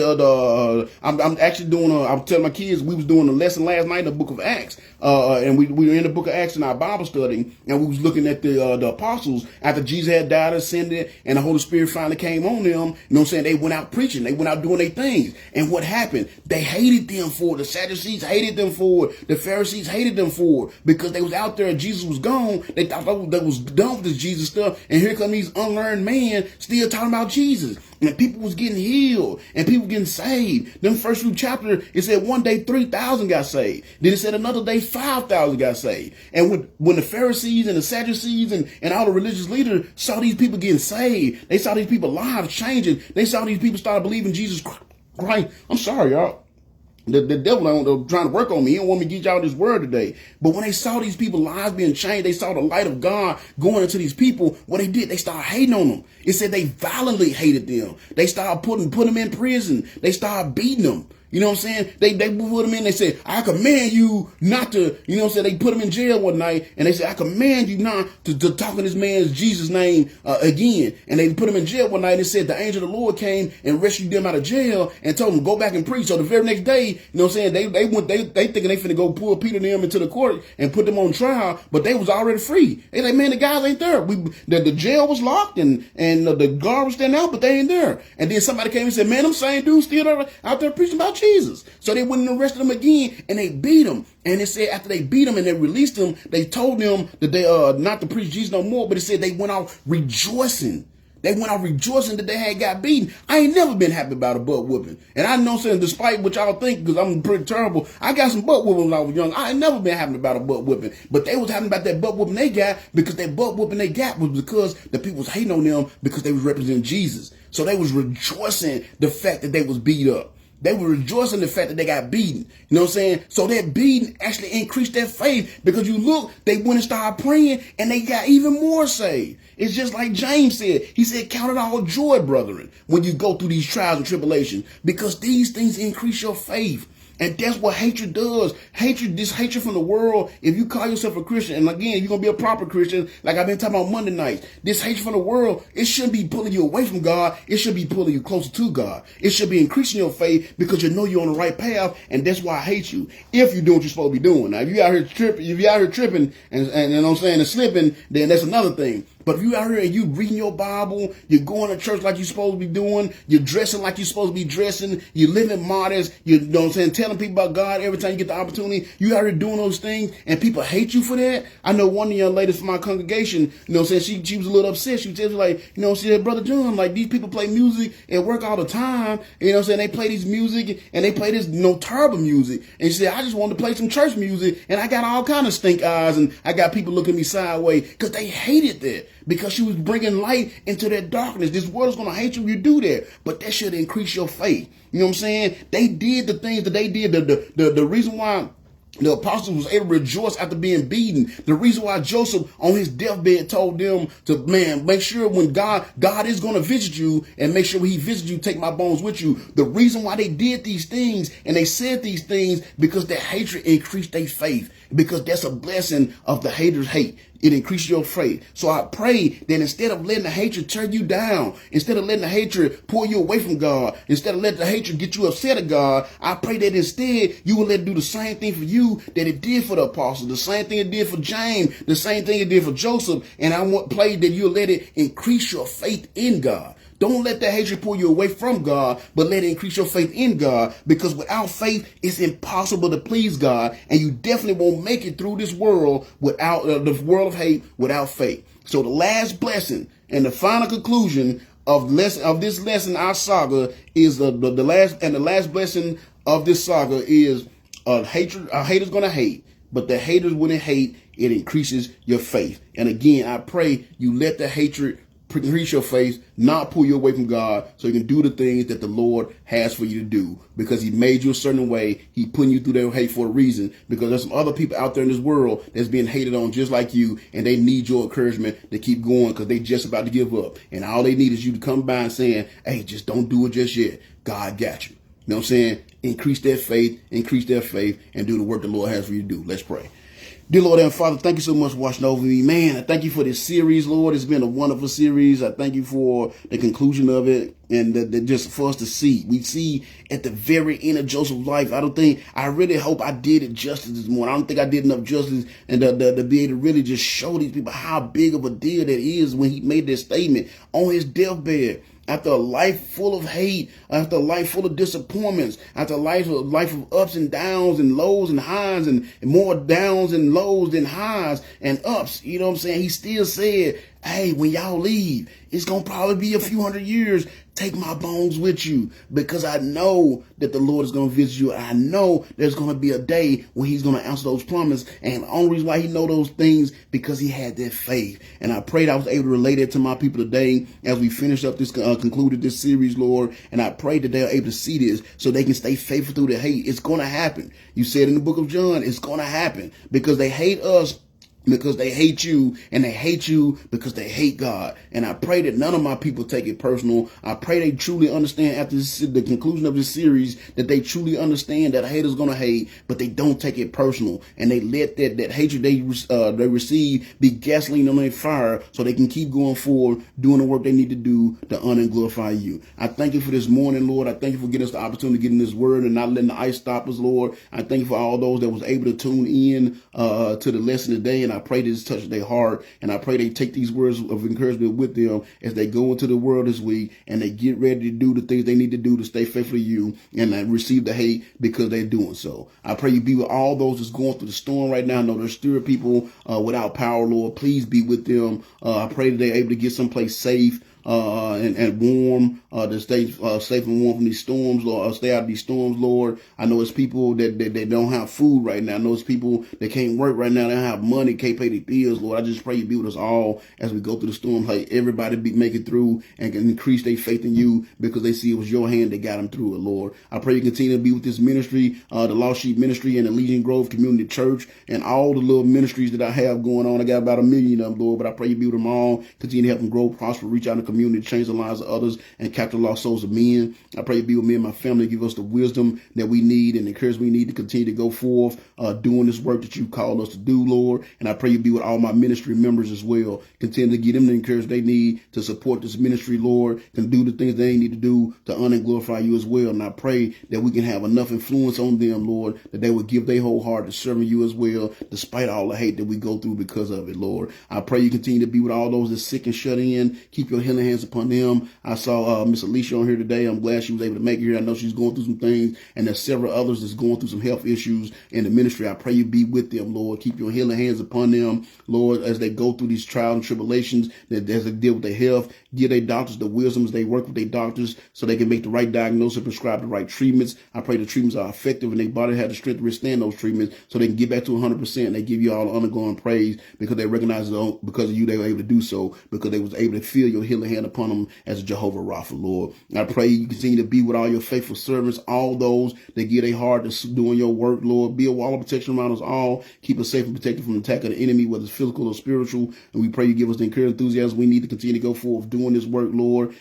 I'm actually doing I'm telling my kids, we was doing a lesson last night in the book of Acts. And we were in the book of Acts in our Bible study, and we was looking at the apostles after Jesus had died, ascended, and the Holy Spirit finally came on them. You know what I'm saying? They went out preaching. They went out doing their things. And what happened? They hated them for it. The Sadducees hated them for it. The Pharisees hated them for it, because they was out there and Jesus was gone. They thought they was done with this Jesus stuff. And here come these unlearned men still talking about Jesus. And people was getting healed, and people getting saved. Them first few chapters, it said one day 3,000 got saved. Then it said another day 5,000 got saved. And when the Pharisees and the Sadducees and all the religious leaders saw these people getting saved, they saw these people lives changing. They saw these people start believing Jesus Christ. I'm sorry, y'all. The devil trying to work on me. He don't want me to get y'all this word today. But when they saw these people lives being changed, they saw the light of God going into these people. What they did, they started hating on them. It said they violently hated them. They started putting them in prison. They started beating them. You know what I'm saying? They put them in. They said, I command you not to, you know what I'm saying? They put him in jail one night, and they said, I command you not to talk in this man's Jesus name again. And they put him in jail one night, and it said the angel of the Lord came and rescued them out of jail and told them, go back and preach. So the very next day, you know what I'm saying? They thinking they finna go pull Peter and them into the court and put them on trial, but they was already free. They like, man, the guys ain't there. The jail was locked, and the guard was standing out, but they ain't there. And then somebody came and said, man, them same dudes still out there preaching about Jesus. So they went and arrested them again, and they beat them. And it said after they beat them and they released them, they told them that they not to preach Jesus no more. But it said they went out rejoicing. They went out rejoicing that they had got beaten. I ain't never been happy about a butt whooping. And I know, saying, despite what y'all think, because I'm pretty terrible, I got some butt whooping when I was young. I ain't never been happy about a butt whooping. But they was happy about that butt whooping they got, because that butt whooping they got was because the people was hating on them because they was representing Jesus. So they was rejoicing the fact that they was beat up. They were rejoicing the fact that they got beaten. You know what I'm saying? So that beating actually increased their faith, because you look, they went and started praying, and they got even more saved. It's just like James said. He said, count it all joy, brethren, when you go through these trials and tribulations, because these things increase your faith. And that's what hatred does. This hatred from the world, if you call yourself a Christian, and again, you're going to be a proper Christian, like I've been talking about Monday nights, this hatred from the world, it shouldn't be pulling you away from God. It should be pulling you closer to God. It should be increasing your faith, because you know you're on the right path, and that's why I hate you. If you're doing what you're supposed to be doing. Now, if you're out here tripping, and you know what I'm saying, and slipping, then that's another thing. But if you out here and you reading your Bible, you're going to church like you're supposed to be doing, you're dressing like you're supposed to be dressing, you're living modest, you know what I'm saying, telling people about God every time you get the opportunity, you out here doing those things, and people hate you for that. I know one of the young ladies from my congregation, you know what I'm saying, she was a little upset. She was like, you know, she said, Brother John, like, these people play music at work all the time, you know what I'm saying, they play these music, and they play this terrible music, and she said, I just wanted to play some church music, and I got all kind of stink eyes, and I got people looking at me sideways, because they hated that. Because she was bringing light into that darkness. This world is going to hate you if you do that. But that should increase your faith. You know what I'm saying? They did the things that they did. The reason why the apostles was able to rejoice after being beaten. The reason why Joseph on his deathbed told them to, man, make sure when God is going to visit you, and make sure when he visits you, take my bones with you. The reason why they did these things and they said these things, because that hatred increased their faith. Because that's a blessing of the haters' hate. It increases your faith. So I pray that instead of letting the hatred turn you down, instead of letting the hatred pull you away from God, instead of letting the hatred get you upset at God, I pray that instead you will let it do the same thing for you that it did for the apostles, the same thing it did for James, the same thing it did for Joseph. And I pray that you'll let it increase your faith in God. Don't let that hatred pull you away from God, but let it increase your faith in God, because without faith, it's impossible to please God, and you definitely won't make it through this world without the world of hate, without faith. So the last blessing and the final conclusion of this lesson, our saga, is the last blessing of this saga is hatred. A hater's gonna hate, But the haters, when they hate, it increases your faith. And again, I pray you let the hatred increase your faith, not pull you away from God, so you can do the things that the Lord has for you to do, because he made you a certain way. He putting you through that hate for a reason, because there's some other people out there in this world that's being hated on just like you, and they need your encouragement to keep going, because they just about to give up. And all they need is you to come by and saying, hey, just don't do it just yet. God got you. You know what I'm saying? Increase their faith, and do the work the Lord has for you to do. Let's pray. Dear Lord and Father, thank you so much for watching over me. Man, I thank you for this series, Lord. It's been a wonderful series. I thank you for the conclusion of it, and just for us to see. We see at the very end of Joseph's life. I really hope I did it justice this morning. I don't think I did enough justice, and to be able to really just show these people how big of a deal that is when he made that statement on his deathbed. After a life full of hate, after a life full of disappointments, after a life of ups and downs and lows and highs, and more downs and lows than highs and ups, you know what I'm saying? He still said, hey, when y'all leave, it's going to probably be a few hundred years. Take my bones with you, because I know that the Lord is going to visit you. And I know there's going to be a day when he's going to answer those promises. And the only reason why he know those things, because he had that faith. And I prayed I was able to relate it to my people today as we finish up this, concluded this series, Lord. And I pray that they're able to see this so they can stay faithful through the hate. It's going to happen. You said in the book of John, it's going to happen, because they hate us, because they hate you, and they hate you because they hate God. And I pray that none of my people take it personal. I pray they truly understand after the conclusion of this series, that they truly understand that a hater's going to hate, but they don't take it personal. And they let that hatred they receive be gasoline on their fire, so they can keep going forward, doing the work they need to do to honor and glorify you. I thank you for this morning, Lord. I thank you for giving us the opportunity to get in this word and not letting the ice stop us, Lord. I thank you for all those that was able to tune in to the lesson today. And I pray this touch their heart, and I pray they take these words of encouragement with them as they go into the world this week, and they get ready to do the things they need to do to stay faithful to you and receive the hate because they're doing so. I pray you be with all those that's going through the storm right now. I know there's still people without power, Lord. Please be with them. I pray that they're able to get someplace safe and warm, to stay safe and warm from these storms, Lord. Stay out of these storms, Lord. I know it's people that they don't have food right now. I know it's people that can't work right now. They don't have money, can't pay their bills, Lord. I just pray you be with us all as we go through the storm. Like everybody make it through and can increase their faith in you, because they see it was your hand that got them through it, Lord. I pray you continue to be with this ministry, the Lost Sheep Ministry and the Legion Grove Community Church, and all the little ministries that I have going on. I got about 1 million of them, Lord, but I pray you be with them all. Continue to help them grow, prosper, reach out in the community, change the lives of others, and capture lost souls of men. I pray you be with me and my family, give us the wisdom that we need and the encouragement we need to continue to go forth, doing this work that you called us to do, Lord. And I pray you be with all my ministry members as well. Continue to give them the encouragement they need to support this ministry, Lord, and do the things they need to do to honor and glorify you as well. And I pray that we can have enough influence on them, Lord, that they would give their whole heart to serving you as well, despite all the hate that we go through because of it, Lord. I pray you continue to be with all those that's sick and shut in. Keep your healing hands upon them. I saw Miss Alicia on here today. I'm glad she was able to make it here. I know she's going through some things, and there's several others that's going through some health issues in the ministry. I pray you be with them, Lord. Keep your healing hands upon them, Lord, as they go through these trials and tribulations, that as they deal with their health. Give their doctors the wisdom as they work with their doctors so they can make the right diagnosis and prescribe the right treatments. I pray the treatments are effective and their body has the strength to withstand those treatments so they can get back to 100%. And they give you all the ongoing praise because they recognize that because of you they were able to do so, because they was able to feel your healing hand upon them as Jehovah Rapha, Lord. I pray you continue to be with all your faithful servants, all those that give their heart to doing your work, Lord. Be a wall of protection around us all. Keep us safe and protected from the attack of the enemy, whether it's physical or spiritual. And we pray you give us the encouragement, enthusiasm we need to continue to go forth doing this work, Lord.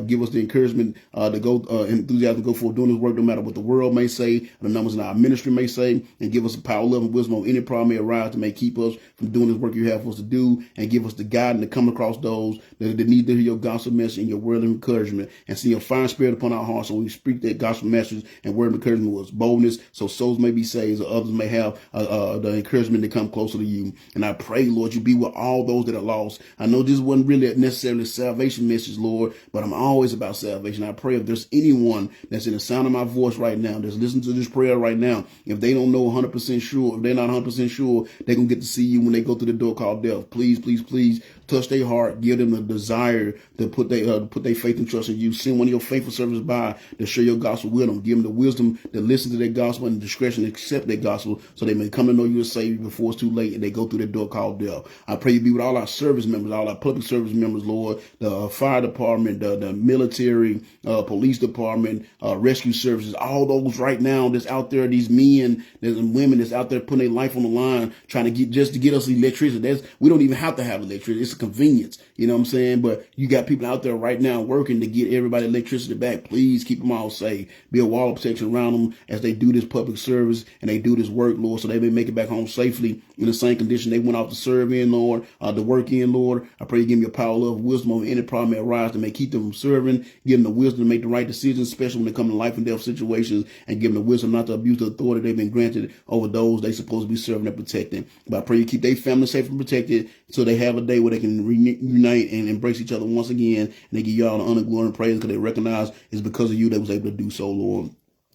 Give us the encouragement to go, enthusiasm to go forth doing this work, no matter what the world may say, the numbers in our ministry may say, and give us the power, love, and wisdom on any problem may arise that may keep us from doing this work you have for us to do, and give us the guidance to come across those that need to hear your gospel message and your word of encouragement, and see your fine spirit upon our hearts so we speak that gospel message and word of encouragement with boldness, so souls may be saved, or others may have the encouragement to come closer to you. And I pray, Lord, you be with all those that are lost. I know this wasn't really necessarily a salvation message, Lord, but I'm always about salvation. I pray if there's anyone that's in the sound of my voice right now, that's listening to this prayer right now, if they don't know 100% sure, if they're not 100% sure, they're going to get to see you when they go through the door called death. Please, please, please touch their heart, give them the desire to put their faith and trust in you. Send one of your faithful servants by to share your gospel with them. Give them the wisdom to listen to their gospel and the discretion to accept their gospel so they may come to know you as Savior before it's too late and they go through the door called death. I pray you be with all our service members, all our public service members, Lord, the fire department, the military, police department, rescue services, all those right now that's out there, these men and women that's out there putting their life on the line, trying to get us electricity. We don't even have to have electricity. It's a convenience. You know what I'm saying? But you got people out there right now working to get everybody electricity back. Please keep them all safe. Be a wall of protection around them as they do this public service and they do this work, Lord, so they may make it back home safely in the same condition they went off to serve in, Lord, to work in, Lord. I pray you give me your power, love, wisdom over any problem that arises that may keep them from serving. Give them the wisdom to make the right decisions, especially when they come to life and death situations, and give them the wisdom not to abuse the authority they've been granted over those they supposed to be serving and protecting. But I pray you keep their family safe and protected so they have a day where they can reunite and embrace each other once again, and they give you all the honor, glory, and praise because they recognize it's because of you they was able to do so, Lord.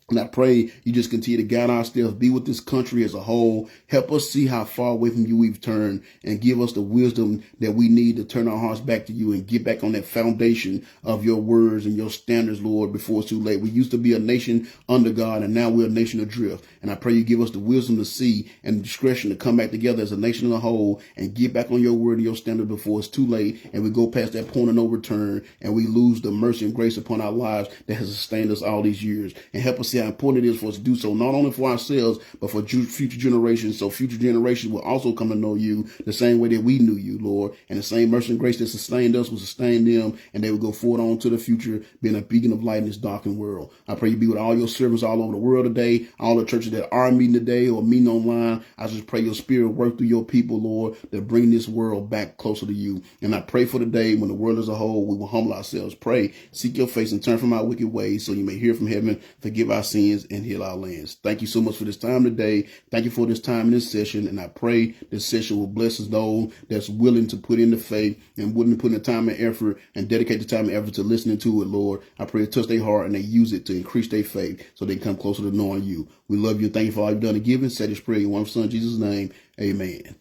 And I pray you just continue to guide our steps, be with this country as a whole. Help us see how far away from you we've turned and give us the wisdom that we need to turn our hearts back to you and get back on that foundation of your words and your standards, Lord, before it's too late. We used to be a nation under God and now we're a nation adrift. And I pray you give us the wisdom to see and the discretion to come back together as a nation as a whole and get back on your word and your standard before it's too late. And we go past that point of no return and we lose the mercy and grace upon our lives that has sustained us all these years. And help us see how important it is for us to do so, not only for ourselves, but for future generations. So future generations will also come to know you the same way that we knew you, Lord. And the same mercy and grace that sustained us will sustain them, and they will go forward on to the future, being a beacon of light in this darkened world. I pray you be with all your servants all over the world today, all the churches that are meeting today or meeting online. I just pray your spirit work through your people, Lord, that bring this world back closer to you. And I pray for the day when the world as a whole, we will humble ourselves, pray, seek your face, and turn from our wicked ways so you may hear from heaven, forgive our sins, and heal our lands. Thank you so much for this time today. Thank you for this time in this session. And I pray this session will bless us those that's willing to put in the faith and willing to put in the time and effort and dedicate the time and effort to listening to it, Lord. I pray it touch their heart and they use it to increase their faith so they come closer to knowing you. We love you and thank you for all you've done and given. Say this prayer in one son, Jesus' name. Amen.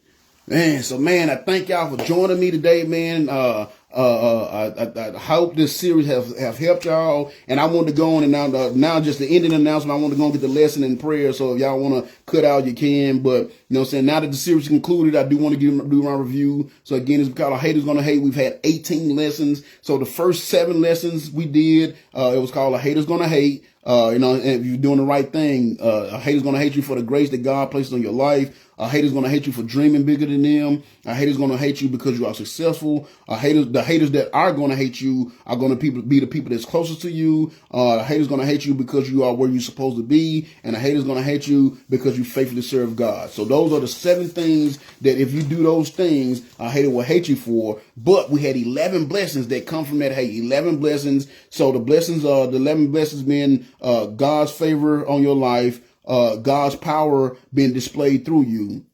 Man, so man, I thank y'all for joining me today, man. I hope this series have helped y'all. And I want to go on and now just the ending announcement. I want to go and get the lesson in prayer. So if y'all want to cut out, you can. But you know what I'm saying? Now that the series is concluded, I do want to do my review. So again, it's called Haters Gonna Hate. We've had 18 lessons. So the first 7 lessons we did, it was called A Haters Gonna Hate. You know, and if you're doing the right thing, a hater's going to hate you for the grace that God places on your life. A hater's going to hate you for dreaming bigger than them. A hater's going to hate you because you are successful. The haters that are going to hate you are going to be the people that's closest to you. A hater's going to hate you because you are where you're supposed to be. And a hater's going to hate you because you faithfully serve God. So those are the 7 things that if you do those things, a hater will hate you for. But we had 11 blessings that come from that hate. 11 blessings. So the blessings are the 11 blessings being God's favor on your life, God's power being displayed through you,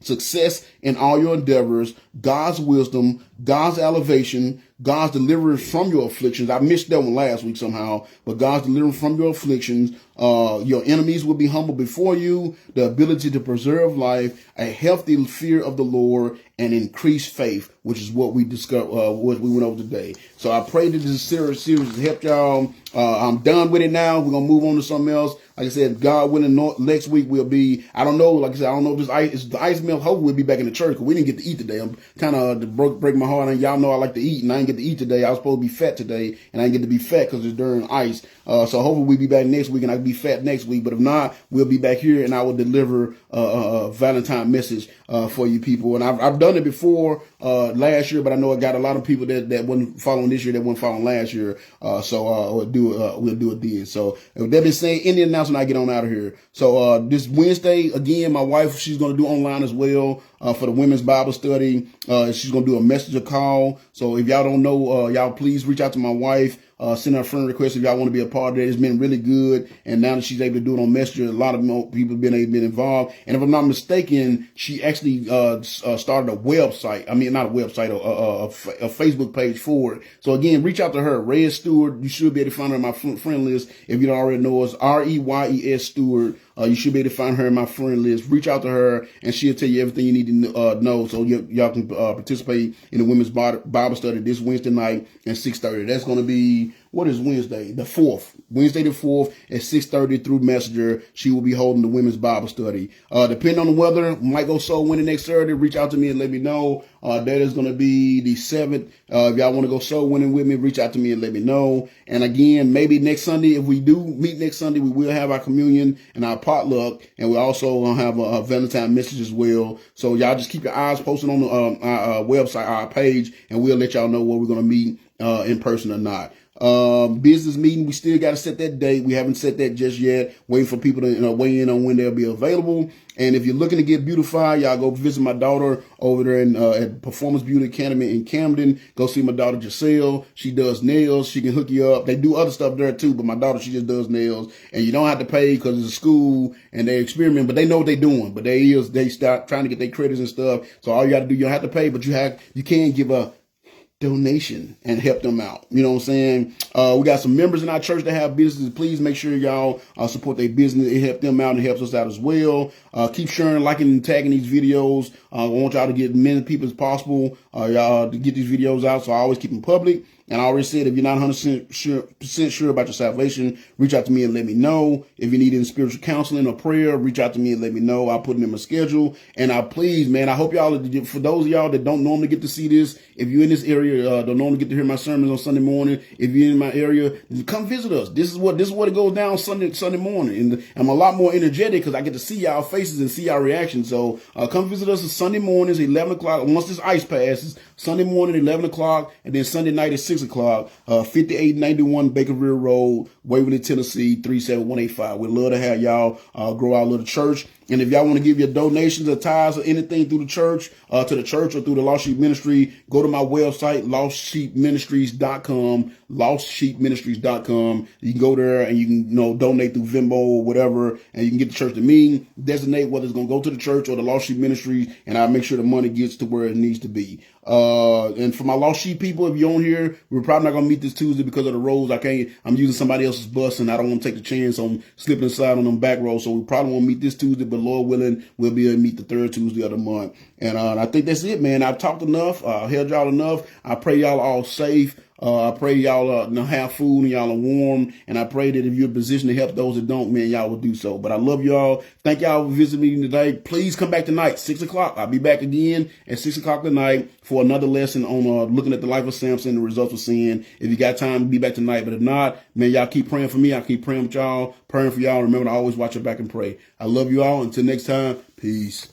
success in all your endeavors, God's wisdom, God's elevation, God's deliverance from your afflictions. I missed that one last week somehow, but God's deliverance from your afflictions. Your enemies will be humble before you, the ability to preserve life, a healthy fear of the Lord, and increased faith, which is what we discussed, what we went over today. So I pray that this series has helped y'all. I'm done with it now. We're going to move on to something else. Like I said, God willing, next week we'll be, I don't know, like I said, I don't know if it's the ice melt. Hopefully we'll be back in the church because we didn't get to eat today. I'm kind of break my heart, and y'all know I like to eat, and I didn't get to eat today. I was supposed to be fat today, and I didn't get to be fat because it's during ice. So hopefully we'll be back next week, and I'll be fat next week. But if not, we'll be back here, and I will deliver a Valentine message for you people. And I've done it before last year, but I know I got a lot of people that wasn't following this year, that wasn't following last year. So we'll do it then. So with that being said, any announcement, I get on out of here. So this Wednesday, again, my wife, she's going to do online as well for the women's Bible study. She's going to do a messenger call. So if y'all don't know, y'all please reach out to my wife. Send her a friend request if y'all want to be a part of it. It's been really good. And now that she's able to do it on Messenger, a lot of people have been involved. And if I'm not mistaken, she actually started a website. I mean, not a website, a Facebook page for it. So again, reach out to her, Reyes Stewart. You should be able to find her on my friend list if you don't already know us. Reyes Stewart. You should be able to find her in my friend list. Reach out to her, and she'll tell you everything you need to know, so y'all can participate in the women's Bible study this Wednesday night at 6:30. That's going to be, what is Wednesday? The 4th. Wednesday the 4th at 6:30 through Messenger. She will be holding the women's Bible study. Depending on the weather, might go soul winning next Saturday. Reach out to me and let me know. That is going to be the 7th. If y'all want to go soul winning with me, reach out to me and let me know. And again, maybe next Sunday, if we do meet next Sunday, we will have our communion and our potluck. And we also going to have a Valentine message as well. So y'all just keep your eyes posted on our website, our page, and we'll let y'all know where we're going to meet in person or not. Business meeting, we still got to set that date. We haven't set that just yet. Waiting for people to weigh in on when they'll be available. And if you're looking to get beautified, y'all go visit my daughter over there at Performance Beauty Academy in Camden. Go see my daughter Giselle. She does nails. She can hook you up. They do other stuff there too, but my daughter, she just does nails. And you don't have to pay because it's a school and they experiment, but they know what they're doing. But they start trying to get their credits and stuff. So all you got to do, you don't have to pay, but you can give a donation and help them out. You know what I'm saying? We got some members in our church that have businesses. Please make sure y'all support their business. It helps them out and helps us out as well. Keep sharing, liking, and tagging these videos. I want y'all to get as many people as possible, y'all to get these videos out. So I always keep them public. And I already said, if you're not 100% sure about your salvation, reach out to me and let me know. If you need any spiritual counseling or prayer, reach out to me and let me know. I'll put it in my schedule. And please, man, I hope y'all, for those of y'all that don't normally get to see this, if you're in this area, don't normally get to hear my sermons on Sunday morning, if you're in my area, come visit us. This is what it goes down Sunday morning. And I'm a lot more energetic because I get to see y'all faces and see y'all reactions. So come visit us on Sunday mornings, 11 o'clock. Once this ice passes, Sunday morning, 11 o'clock, and then Sunday night at 6 o'clock, 5891 Bakerville Road, Waverly, Tennessee, 37185. We'd love to have y'all grow our little church. And if y'all want to give your donations or tithes or anything through the church, or through the Lost Sheep Ministry, go to my website, lostsheepministries.com, lostsheepministries.com. You can go there and you can, donate through Venmo or whatever, and you can get the church to me, designate whether it's going to go to the church or the Lost Sheep Ministries, and I'll make sure the money gets to where it needs to be. And for my Lost Sheep people, if you're on here, we're probably not going to meet this Tuesday because of the roads. I'm using somebody else's bus and I don't want to take the chance on slipping aside on them back roads. So we probably won't meet this Tuesday, but Lord willing, we'll be able to meet the third Tuesday of the month. And I think that's it, man. I've talked enough. Held y'all enough. I pray y'all all safe. I pray y'all have food and y'all are warm. And I pray that if you're in a position to help those that don't, man, y'all will do so. But I love y'all. Thank y'all for visiting me today. Please come back tonight, 6 o'clock. I'll be back again at 6 o'clock tonight for another lesson on looking at the life of Samson and the results of sin. If you got time, be back tonight. But if not, man, y'all keep praying for me. I keep praying with y'all, praying for y'all. Remember to always watch your back and pray. I love you all. Until next time, peace.